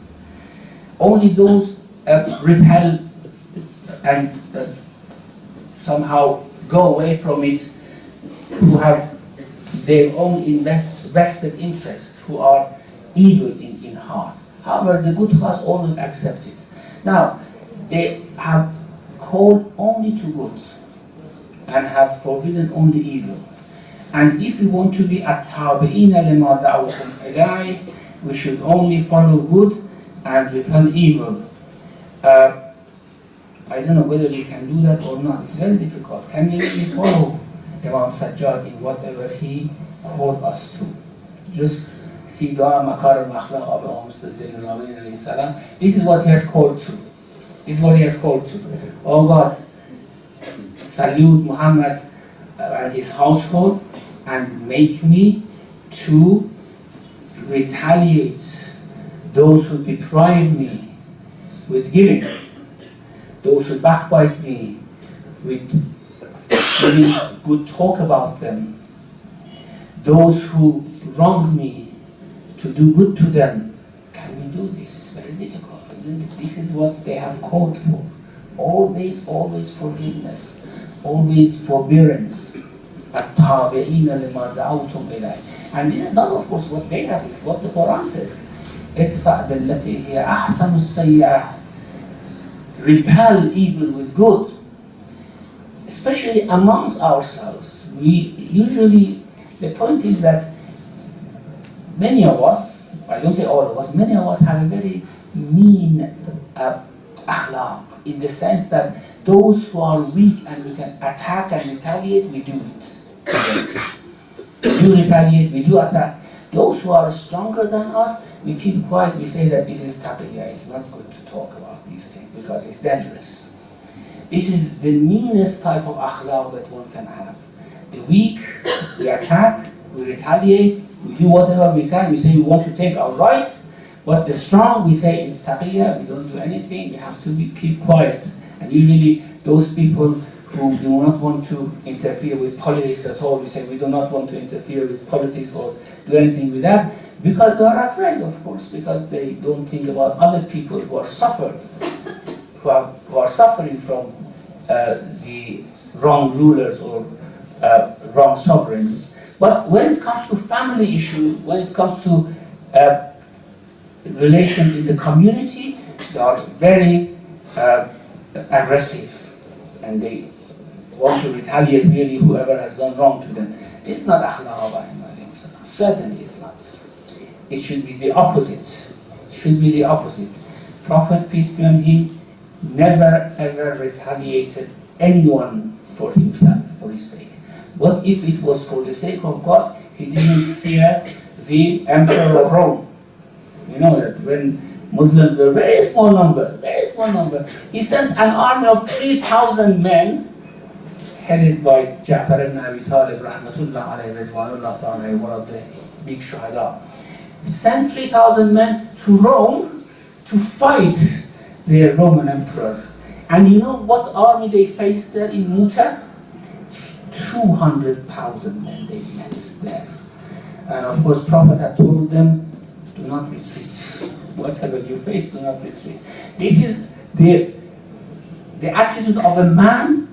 Only those repel and somehow go away from it who have their own vested interests, who are evil in heart. However, the good hearts always accept it. Now, they have called only to good and have forbidden only evil. And if we want to be at-tabi'in lima da'awtum ilayh, we should only follow good and repel evil. I don't know whether we can do that or not. It's very difficult. Can we really follow Imam Sajjad in whatever he called us to? Just see dua makar al-makhlaq of Imam Zayn al-Abidin alayhi salam. This is what he has called to. This is what he has called to. Oh God, salute Muhammad and his household and make me to retaliate those who deprive me with giving, those who backbite me with giving good talk about them, those who wrong me to do good to them. Can we do this? It's very difficult, isn't it? This is what they have called for. Always forgiveness, always forbearance. التابعين لما دعوتم إليه. And this is not, of course, what they have, it's what the Quran says. ادفع بالتي هي أحسن السيئات. Repel evil with good. Especially amongst ourselves. We usually, the point is that many of us, I don't say all of us, many of us have a very mean akhlaq, in the sense that those who are weak and we can attack and retaliate, we do it. We do retaliate, we do attack. Those who are stronger than us, we keep quiet, we say that this is taqiyya, it's not good to talk about these things because it's dangerous. This is the meanest type of akhlaq that one can have. The weak, we attack, we retaliate, we do whatever we can, we say we want to take our rights, but the strong, we say it's taqiyya, we don't do anything, we have to keep quiet. And usually those people who do not want to interfere with politics at all, we say we do not want to interfere with politics or do anything with that, because they are afraid, of course, because they don't think about other people who are who are suffering from the wrong rulers or wrong sovereigns. But when it comes to family issues, when it comes to relations in the community, they are very aggressive, and they want to retaliate really whoever has done wrong to them. It's not akhlaq of Ayyuhal Salam. Certainly it's not. It should be the opposite. It should be the opposite. Prophet, peace be on him, never ever retaliated anyone for himself, for his sake. But if it was for the sake of God, he didn't fear the Emperor of Rome. You know that when Muslims were very small number, he sent an army of 3,000 men, headed by Ja'far ibn Abi Talib, rahmatullah alayhi, rizwanullah ta'ala, one of the big shuhada. He sent 3,000 men to Rome to fight the Roman emperor. And you know what army they faced there in Muta? 200,000 men they met there. And of course, Prophet had told them, do not retreat. Whatever you face, do not retreat. This is the attitude of a man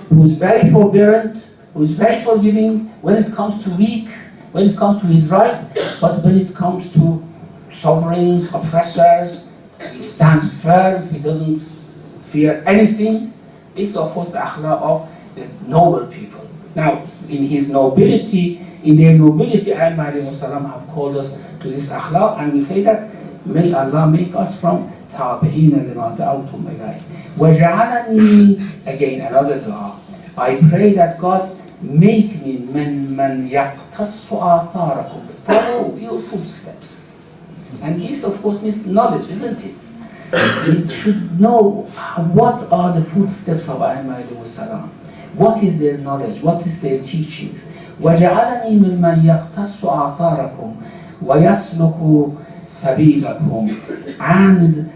who's very forbearant, who's very forgiving when it comes to weak, when it comes to his right, but when it comes to sovereigns, oppressors, he stands firm, he doesn't fear anything. This is of course the akhlaq of the noble people. Now, in his nobility, in their nobility, Ayyuhal Salam have called us to this akhlaq, and we say that may Allah make us from tabi'in lima da'awtum ilayh. وَجَعَلَنِي, again another dua. I pray that God make me man yaqtassu atharakum, follow your footsteps. And this of course needs knowledge, isn't it? We should know what are the footsteps of Ayyuhal Salam. What is their knowledge? What is their teachings? وَجَعَلَنِي مِمَّنْ يَقْتَصُّ آثَارَكُمْ وَيَسْلُكُ سَبِيلَكُمْ, and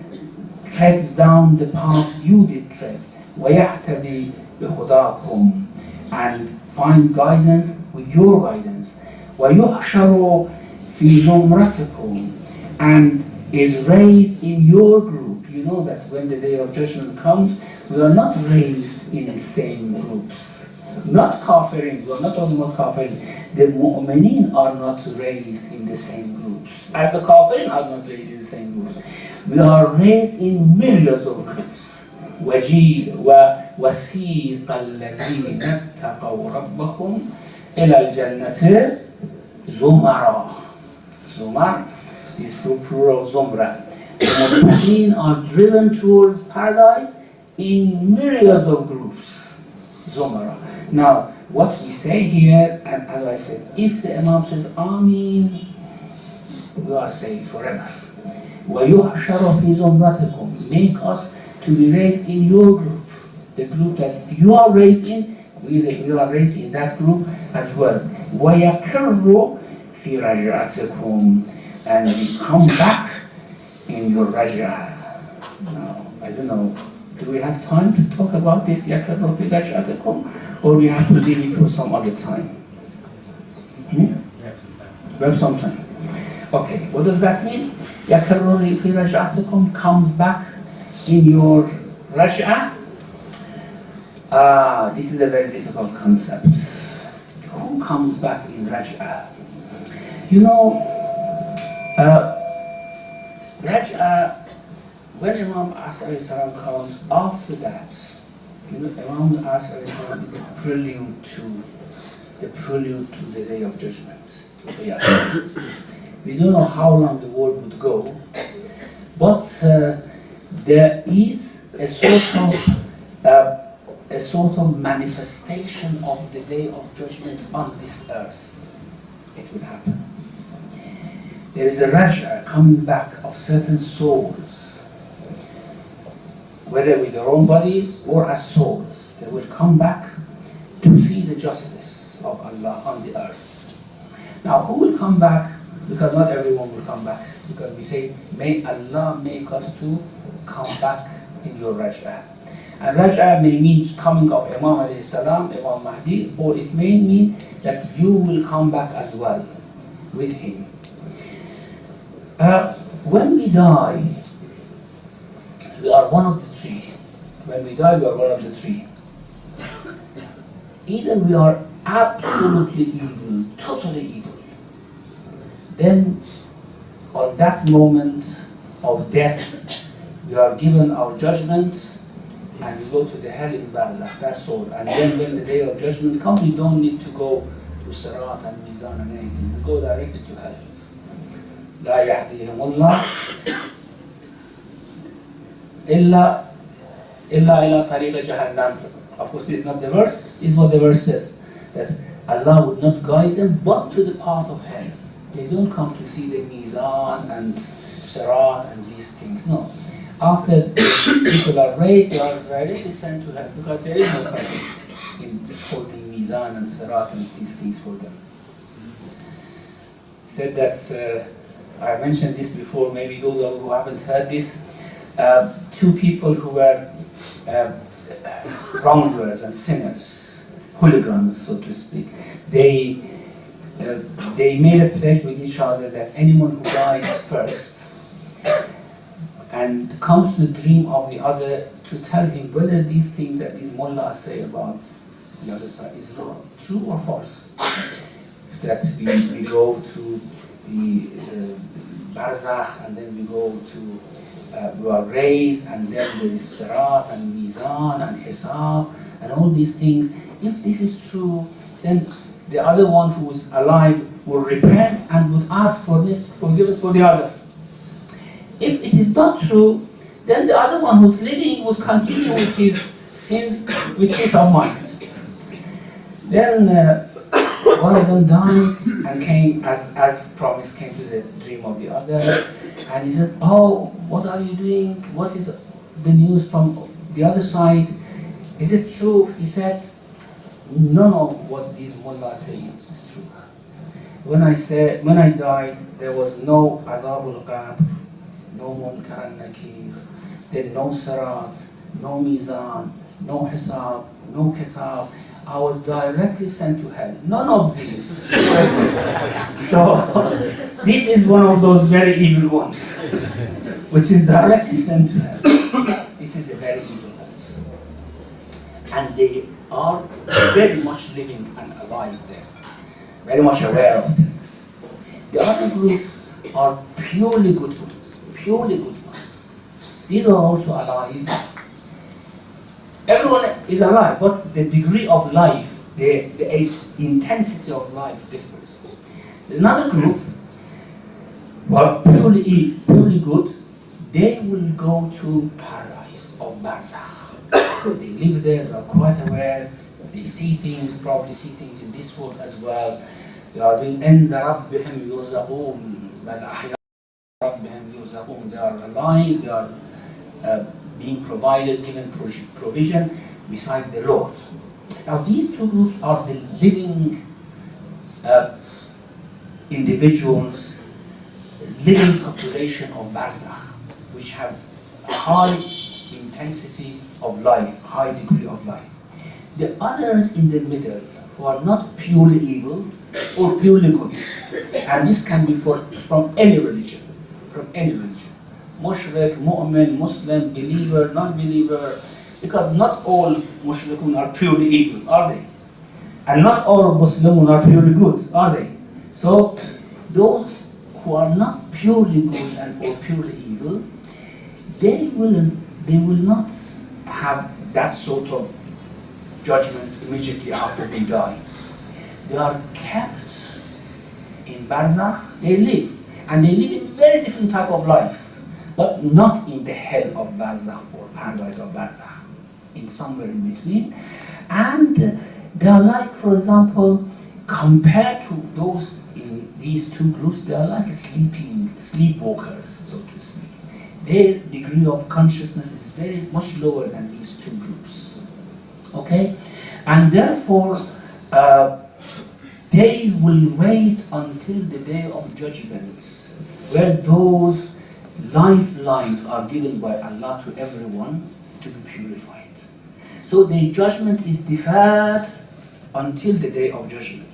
treads down the path you did tread. وَيَحْتَدِي بِهُدَاكُمْ, and find guidance with your guidance. وَيُحْشَرُ فِي زُمْرَتِكُمْ, and is raised in your group. You know that when the day of judgment comes, we are not raised in the same groups. Not kafirin, we are not talking about kafirin. The mu'mineen are not raised in the same groups. As the kafirin are not raised in the same groups. We are raised in myriads of groups. وَسِيقَ الَّذِينَ اتَّقَوْا رَبَّهُمْ إِلَى الْجَنَّةِ زُمَرًا. Zumar is plural zumra. The mu'mineen are driven towards paradise in myriads of groups. Zumara. Now, what we say here, and as I said, if the Imam says Ameen, we are saved forever. وَيُحْشَرُ فِي زُمْرَتِكُمْ, make us to be raised in your group. The group that you are raised in, we are raised in that group as well. وَيَكِرُّ فِي رَجْعَتِكُمْ, and we come back in your raj'ah. Now, I don't know, do we have time to talk about this يَكِرُّ فِي رَجْعَتِكُمْ, or we have to leave it for some other time? We have some time. Okay, what does that mean? يَكِرُّ فِي رَجْعَتِكُمْ, comes back in your raj'ah. This is a very difficult concept. Who comes back in raj'ah? You know, raj'ah, when Imam As comes after that, you know, Imam As is the prelude to the day of judgment. We don't know how long the world would go, but there is a sort of manifestation of the day of judgment on this earth. It will happen. There is a raj'ah coming back of certain souls, whether with their own bodies or as souls. They will come back to see the justice of Allah on the earth. Now, who will come back? Because not everyone will come back. Because we say, may Allah make us to come back in your raj'ah. And raj'ah may mean coming of Imam alayhi salam, Imam Mahdi, or it may mean that you will come back as well with him. When we die, we are one of the three. When we die, we are one of the three. Either we are absolutely evil, totally evil. Then, on that moment of death, we are given our judgment and we go to the hell in Barzakh, that's all. And then when the day of judgment comes, we don't need to go to Sirat and Mizan and anything. We go directly to hell. لا يهديهم الله إلا إلى طريق جهنم. Of course, this is not the verse. This is what the verse says, that Allah would not guide them but to the path of hell. They don't come to see the Mizan and Sirat and these things. No. After people are raised, they are directly sent to hell because there is no purpose in holding Mizan and Sirat and these things for them. Said that. I mentioned this before, maybe those of you who haven't heard this, two people who were wrongdoers and sinners, hooligans, so to speak, they made a pledge with each other that anyone who dies first and comes to the dream of the other to tell him whether these things that these mullahs say about the other side is true or false. That we go through the Barzakh, and then we go to, we are raised, and then there is Sirat and Mizan and Hisab and all these things. If this is true, then the other one who is alive will repent and would ask for this forgiveness for the other. If it is not true, then the other one who's living would continue with his sins with peace of mind. Then one of them died and came, as promised, came to the dream of the other, and he said, "Oh, what are you doing? What is the news from the other side? Is it true?" He said, "None of what these mullahs say is true. When I died, there was no adhabul qabr, no munkar and nakir, then no sirat, no mizan, no hisab, no kitab. I was directly sent to hell. None of these. So, this is one of those very evil ones, which is directly sent to hell. This is the very evil ones. And they are very much living and alive there, very much aware of things. The other group are purely good ones, purely good ones. These are also alive. Everyone is alive, but the degree of life, the intensity of life differs. Another group who are purely good, they will go to paradise of Barzakh. They live there, they are quite aware, they see things, probably see things in this world as well. They are doing عند ربهم يرزقون بل أحياء ربهم يرزقون. They are alive, they are being provided, given provision beside the Lord. Now these two groups are the living individuals, living population of Barzakh, which have high intensity of life, high degree of life. The others in the middle, who are not purely evil or purely good, and this can be from any religion, Mushrik, Mu'min, Muslim, believer, non-believer, because not all Mushrikun are purely evil, are they? And not all Muslimun are purely good, are they? So, those who are not purely good and or purely evil, they will not have that sort of judgment immediately after they die. They are kept in Barzakh, they live, and they live in very different type of lives, but not in the hell of Barzakh or paradise of Barzakh, in somewhere in between. And they are like, for example, compared to those in these two groups, they are like sleepwalkers, so to speak. Their degree of consciousness is very much lower than these two groups. Okay? And therefore, they will wait until the day of judgment, where those lifelines are given by Allah to everyone to be purified. So the judgment is deferred until the day of judgment.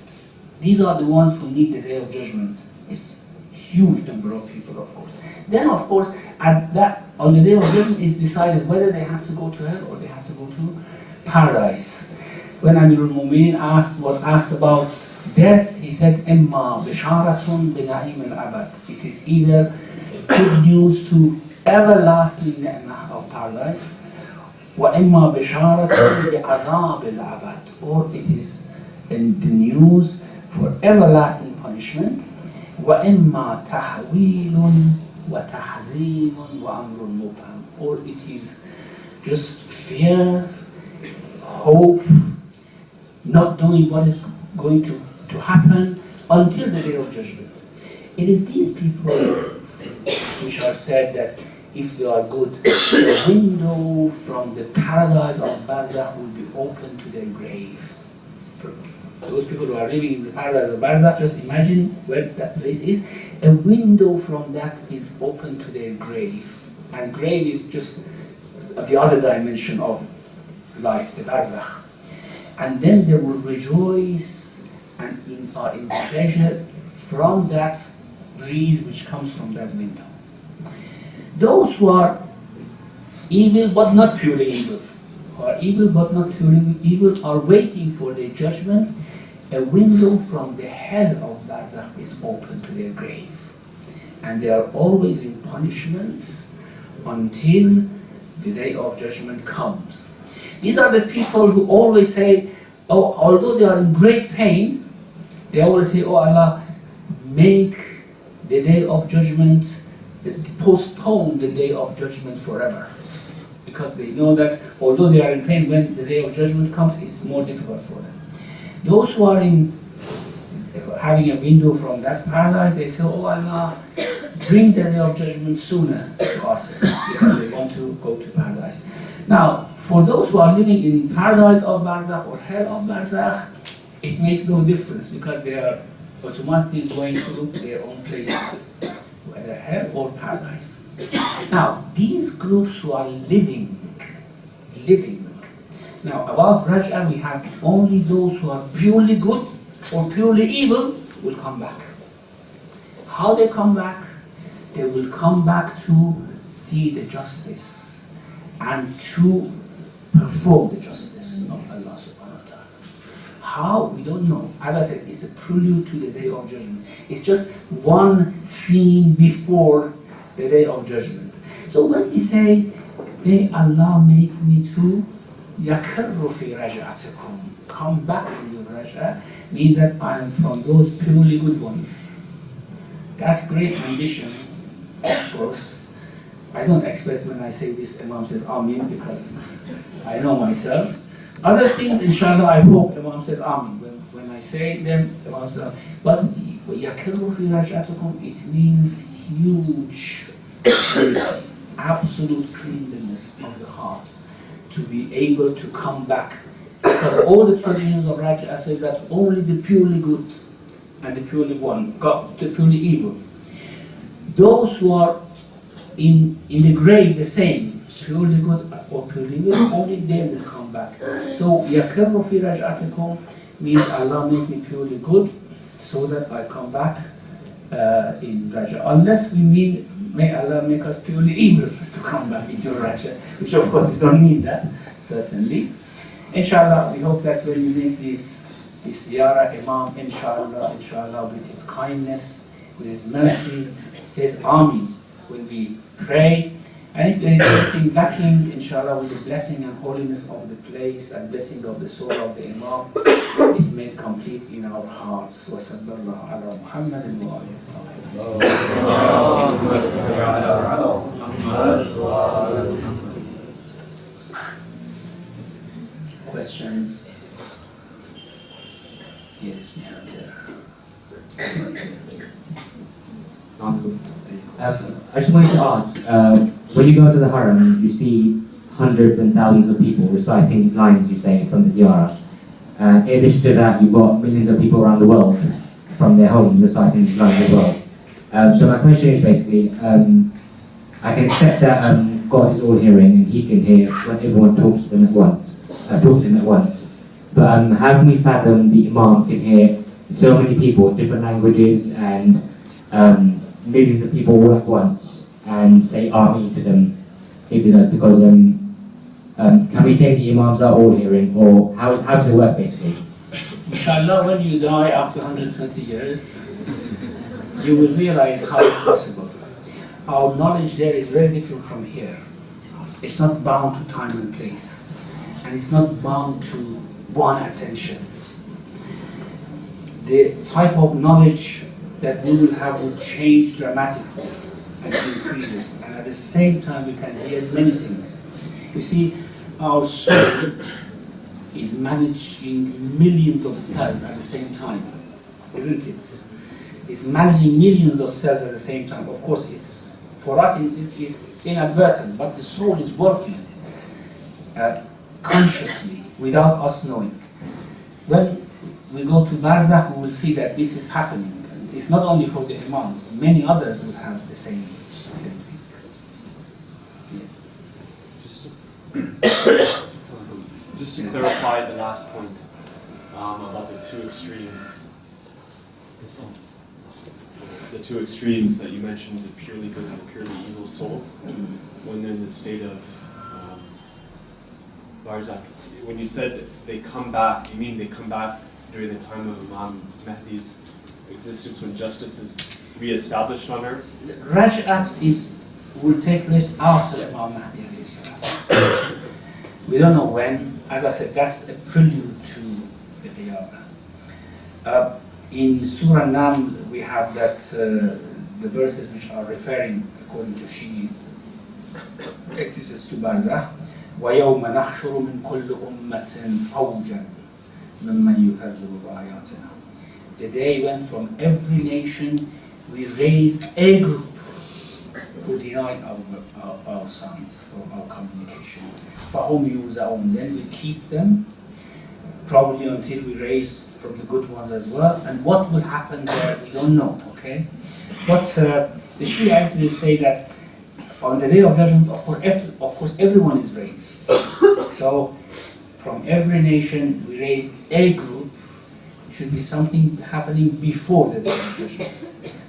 These are the ones who need the day of judgment. It's a huge number of people, of course. Then, of course, on the day of judgment, it's decided whether they have to go to hell or they have to go to paradise. When Amirul Mu'minin was asked about death, he said, "Imma bisharatun bina'im al-abad." It is either good news to everlasting ni'mah of paradise, wa imma bisharatun bi'adhab al-abad, or it is in the news for everlasting punishment, wa imma tahwilun wa tahzinun wa amrun mubham, or it is just fear, hope, not knowing what is going to happen until the day of judgment. It is these people which are said that if they are good, the window from the paradise of Barzakh will be open to their grave. Those people who are living in the paradise of Barzakh, just imagine where that place is. A window from that is open to their grave. And grave is just the other dimension of life, the Barzakh. And then they will rejoice and are in pleasure from that breeze which comes from that window. Those who are evil but not purely evil, are waiting for their judgment. A window from the hell of Barzakh is open to their grave. And they are always in punishment until the day of judgment comes. These are the people who always say, oh, although they are in great pain, they always say, oh Allah, make the day of judgment, postpone the day of judgment forever. Because they know that although they are in pain, when the day of judgment comes, it's more difficult for them. Those who are having a window from that paradise, they say, oh Allah, bring the day of judgment sooner to us, because they want to go to paradise. Now, for those who are living in paradise of Barzakh or hell of Barzakh, it makes no difference, because they are automatically going to their own places, whether hell or paradise. Now, these groups who are living, Now, about Raj'ah, we have only those who are purely good or purely evil will come back. How they come back? They will come back to see the justice and to perform the justice of Allah subhanahu wa ta'ala. How? We don't know. As I said, it's a prelude to the Day of Judgment. It's just one scene before the Day of Judgment. So when we say, may Allah make me to yakirru fi raj'atikum, come back in your raj'ah, means that I am from those purely good ones. That's great ambition, of course. I don't expect when I say this, Imam says Ameen, because I know myself. Other things, inshallah, I hope Imam says Ameen. When I say them, Imam says Ameen. But yakirru fi raj'atikum, it means huge purity, absolute cleanliness of the heart, to be able to come back. Because all the traditions of Raj'ah says that only the purely good and the purely the purely evil. Those who are in the grave the same, purely good or purely evil, only they will come back. So yakirru fi raj'atikum means Allah make me purely good so that I come back in Raj'ah. Unless we mean may Allah make us purely evil to come back into Raj'ah, which of course we don't need that, certainly. Inshallah, we hope that when we make this ziyarah, Imam, inshallah, with his kindness, with his mercy, says Ameen when we pray. And if there is anything lacking, inshallah, with the blessing and holiness of the place and blessing of the soul of the Imam, is made complete in our hearts. Wa sallallahu ala Muhammadin wa alihi. Questions? Yes, we have there. I just wanted to ask, when you go to the Haram, you see hundreds and thousands of people reciting these lines you say from the Ziyarah. In addition to that, you've got millions of people around the world from their homes reciting these lines as well. So my question is basically, I can accept that God is all hearing and He can hear when everyone talks to them at once. But how can we fathom the Imam can hear so many people, different languages and millions of people all at once and say Ameen to them if he does? Because can we say the Imams are all hearing, or how does it work basically? Inshallah, when you die after 120 years, you will realize how it's possible. Our knowledge there is very different from here. It's not bound to time and place. And it's not bound to one attention. The type of knowledge that we will have will change dramatically and increases. And at the same time, we can hear many things. You see, our soul is managing millions of cells at the same time, isn't it? It's managing millions of cells at the same time. Of course, it's for us it's inadvertent, but the soul is working consciously, without us knowing. When we go to Barzakh, we will see that this is happening. And it's not only for the Imams, many others will have the same thing. Yes. Just to clarify the last point about the two extremes. The two extremes that you mentioned, the purely good and the purely evil souls, when they're in the state of Barzakh. When you said they come back, you mean they come back during the time of Imam Mahdi's existence when justice is re-established on earth? Raj'at will take place after Imam Mahdi alayhi salam. We don't know when. As I said, that's a prelude to the Qiyamah. In Surah Naml, we have that the verses which are referring, according to Shi, exodus to Barzakh. وَيَوْمَ نَحْشُرُ مِنْ كُلِّ أُمَّةٍ فَوْجًا مِمَّنْ يُكَذِّبُ بِآيَاتِنَا. The day when from every nation we raise a group who deny our signs or our communication. فَهُمْ يُوزَعُونَ. Then we keep them, probably until we raise from the good ones as well. And what will happen there, we don't know, okay? But the Shia actually say that on the Day of Judgment, of course, everyone is raised. So from every nation we raise a group, it should be something happening before the Day of Judgment.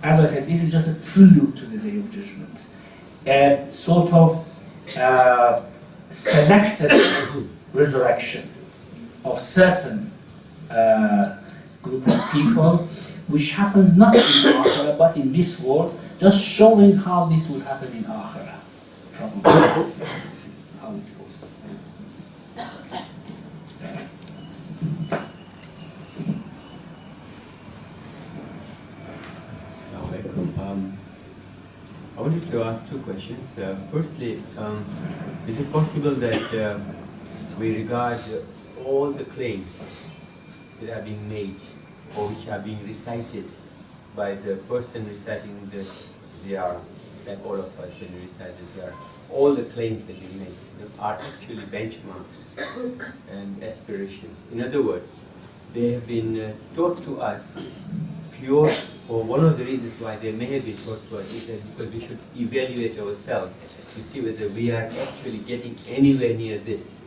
As I said, this is just a prelude to the Day of Judgment. A sort of selected resurrection of certain group of people, which happens not in Akhirah but in this world, just showing how this will happen in Akhirah. Probably this is how it goes. Assalamu alaikum. I wanted to ask two questions. Firstly, is it possible that we regard all the claims that are being made or which are being recited by the person reciting this ziyarah, like all of us when we recite the ziyarah, all the claims that we make are actually benchmarks and aspirations. In other words, they have been taught to us pure, or one of the reasons why they may have been taught to us is that because we should evaluate ourselves to see whether we are actually getting anywhere near this.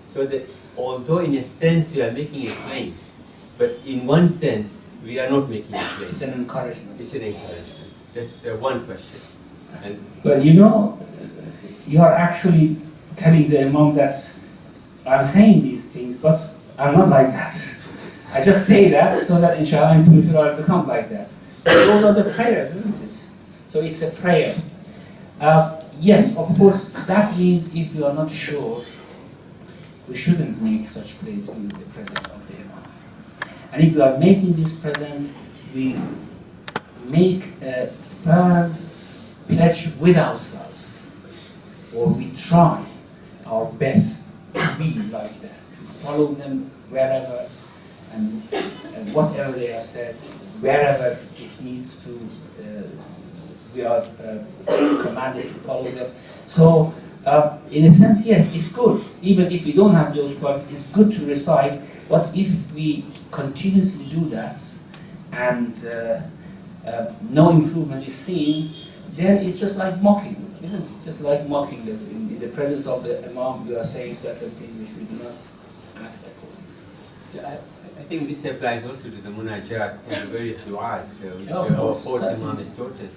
So that although in a sense we are making a claim, but in one sense we are not making a claim. It's an encouragement. It's an encouragement. That's one question. And But you know, you are actually telling the Imam that I'm saying these things, but I'm not like that. I just say that so that inshallah in future I'll become like that. Those are the prayers, isn't it? So it's a prayer. Yes, of course, that means if you are not sure, we shouldn't make such claims in the presence of the Imam. And if we are making this presence, we make a firm pledge with ourselves, or we try our best to be like that, to follow them wherever and whatever they have said, wherever it needs to, we are commanded to follow them. So, in a sense, yes, it's good. Even if we don't have those qualities, it's good to recite. But if we continuously do that and no improvement is seen, then it's just like mocking, isn't it? Just like mocking that in the presence of the Imam, we are saying certain things which we do not act according. so I think this applies also to the munajat and the various du'as which Yeah, of our course, fourth certainly. Imam has taught us.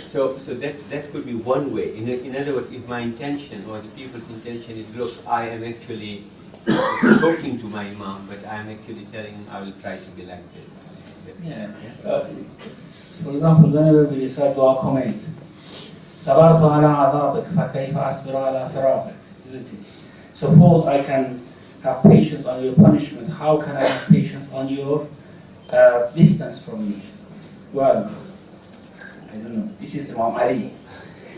So that could be one way. In other words, if my intention or the people's intention is, look, I am actually talking to my Imam, but I am actually telling him I will try to be like this. Yeah. For example, whenever we recite Dua Khomeini, Sabartu ala azabik, fa kayfa asbiru ala firaqik, isn't it? Suppose I can have patience on your punishment, how can I have patience on your distance from me? Well, I don't know, this is Imam Ali.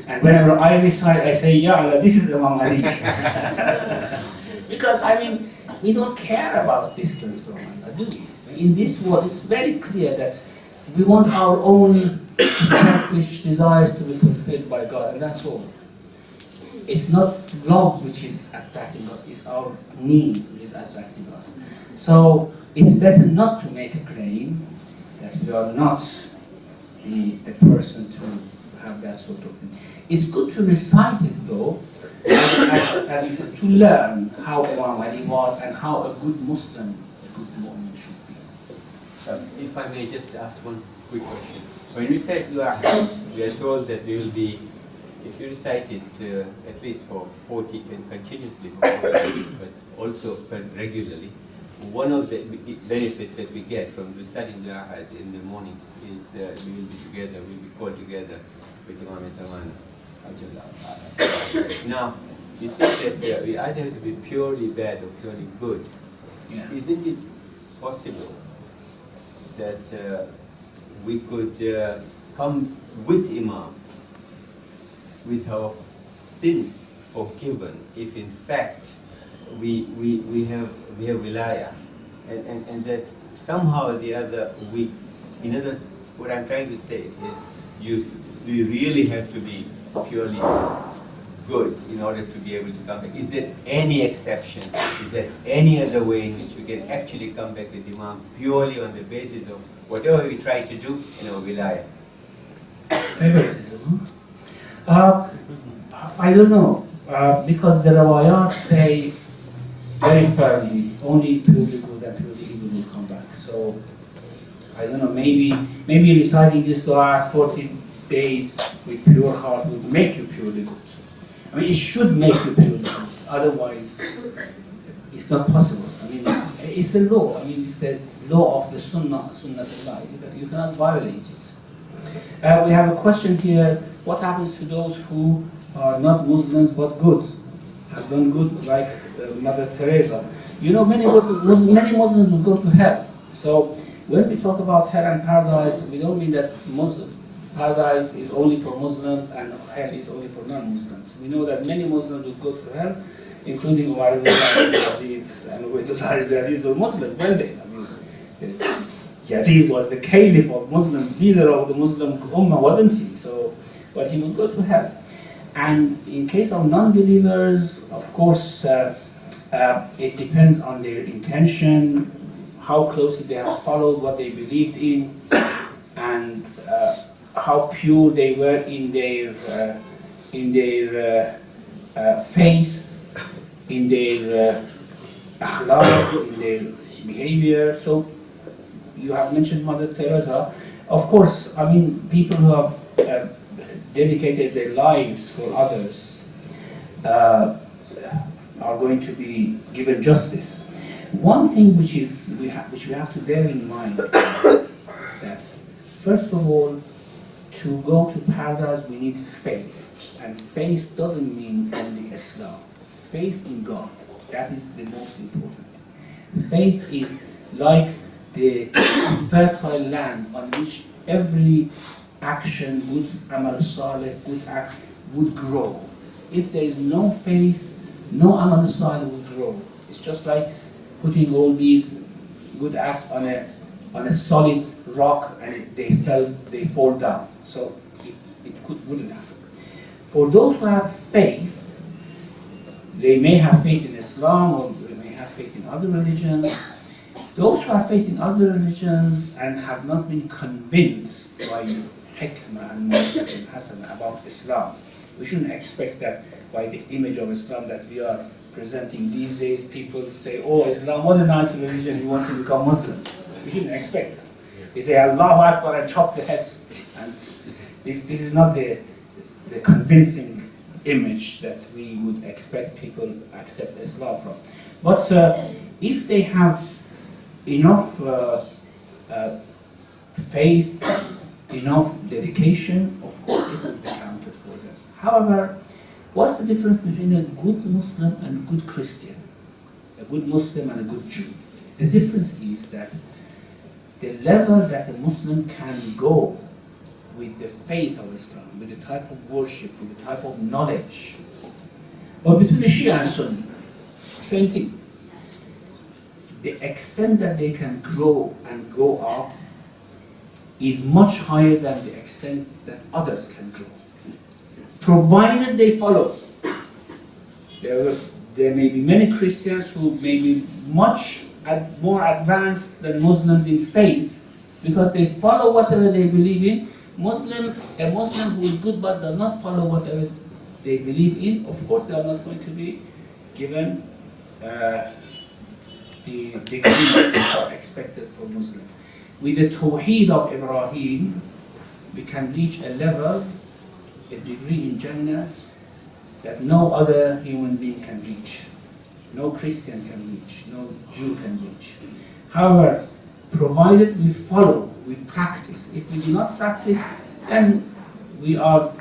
And whenever I recite, I say, Ya Allah, this is Imam Ali. Because, I mean, we don't care about distance from Allah, do we? In this world, it's very clear that we want our own selfish desires to be fulfilled by God, and that's all. It's not love which is attracting us, it's our needs which is attracting us. So it's better not to make a claim that we are not the person to have that sort of thing. It's good to recite it though, as you said, to learn how Imam Ali was and how a good Muslim, a good mu'min should be. If I may just ask one quick question. When we said dua, we are told that we will be, if you recite it at least for 40 and continuously for 40 days, but also regularly, one of the benefits that we get from reciting dua in the mornings is we will be together, we will be called together with Imam Zaman. Now, you said that we either have to be purely bad or purely good. Yeah. Isn't it possible that we could come with Imam, with our sins forgiven, if in fact we have wilaya, and that somehow or the other we, in other words, what I'm trying to say is we really have to be purely good in order to be able to come back. Is there any exception? Is there any other way in which we can actually come back with Imam purely on the basis of whatever we try to do in our wilaya? Favoritism? I don't know, because the rawayat say very firmly, only purely good and purely evil will come back. So, I don't know, maybe reciting this dua at 40 days with pure heart will make you purely good. I mean, it should make you purely good. Otherwise, it's not possible. I mean, it's the law. I mean, it's the law of the sunnah Allah. You cannot violate it. We have a question here. What happens to those who are not Muslims but good, have done good, like Mother Teresa? You know, many Muslims will go to hell. So when we talk about hell and paradise, we don't mean that paradise is only for Muslims and hell is only for non-Muslims. We know that many Muslims will go to hell, including Umar ibn Yazid and Ubaydullah Yazid were Muslims, weren't they? I mean, Yazid was the caliph of Muslims, leader of the Muslim Ummah, wasn't he? So, but he would go to hell. And in case of non-believers, of course, it depends on their intention, how closely they have followed what they believed in, and how pure they were in their faith, in their akhlaq, in their behavior. So you have mentioned Mother Teresa. Of course, I mean, people who have dedicated their lives for others are going to be given justice. One thing which we have to bear in mind is that, first of all, to go to paradise we need faith, and faith doesn't mean only Islam. Faith in God, that is the most important. Faith is like the fertile land on which every action, good amal salih, good act would grow. If there is no faith, no amal salih will grow. It's just like putting all these good acts on a solid rock and they fall down. So it wouldn't happen. For those who have faith, they may have faith in Islam or they may have faith in other religions. Those who have faith in other religions and have not been convinced by hikmah and mawqif and hasana about Islam, we shouldn't expect that by the image of Islam that we are presenting these days, people say, oh, Islam, what a nice religion, you want to become Muslims. We shouldn't expect that. They say, Allahu Akbar, and chop the heads. And this is not the convincing image that we would expect people to accept Islam from. But if they have enough faith, enough dedication, of course it will be counted for them. However, what's the difference between a good Muslim and a good Christian? A good Muslim and a good Jew? The difference is that the level that a Muslim can go with the faith of Islam, with the type of worship, with the type of knowledge, or between the Shia and Sunni, same thing. The extent that they can grow and go up is much higher than the extent that others can grow, provided they follow. There may be many Christians who may be much more advanced than Muslims in faith because they follow whatever they believe in. A Muslim who is good but does not follow whatever they believe in, of course they are not going to be given the degrees that are expected for Muslims. With the Tawheed of Ibrahim, we can reach a level, a degree in Jannah that no other human being can reach. No Christian can reach, no Jew can reach. However, provided we follow, we practice. If we do not practice, then we are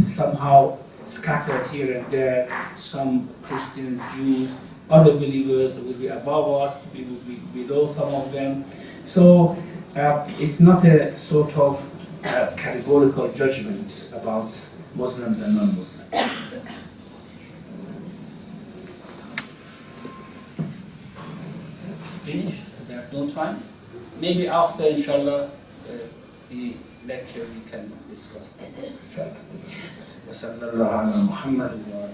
somehow scattered here and there. Some Christians, Jews, other believers will be above us, we will be below some of them. So it's not a sort of categorical judgment about Muslims and non-Muslims. Finish? We have no time? Maybe after, inshallah, the lecture we can discuss this. Inshallah. وصلى الله على محمد وعلى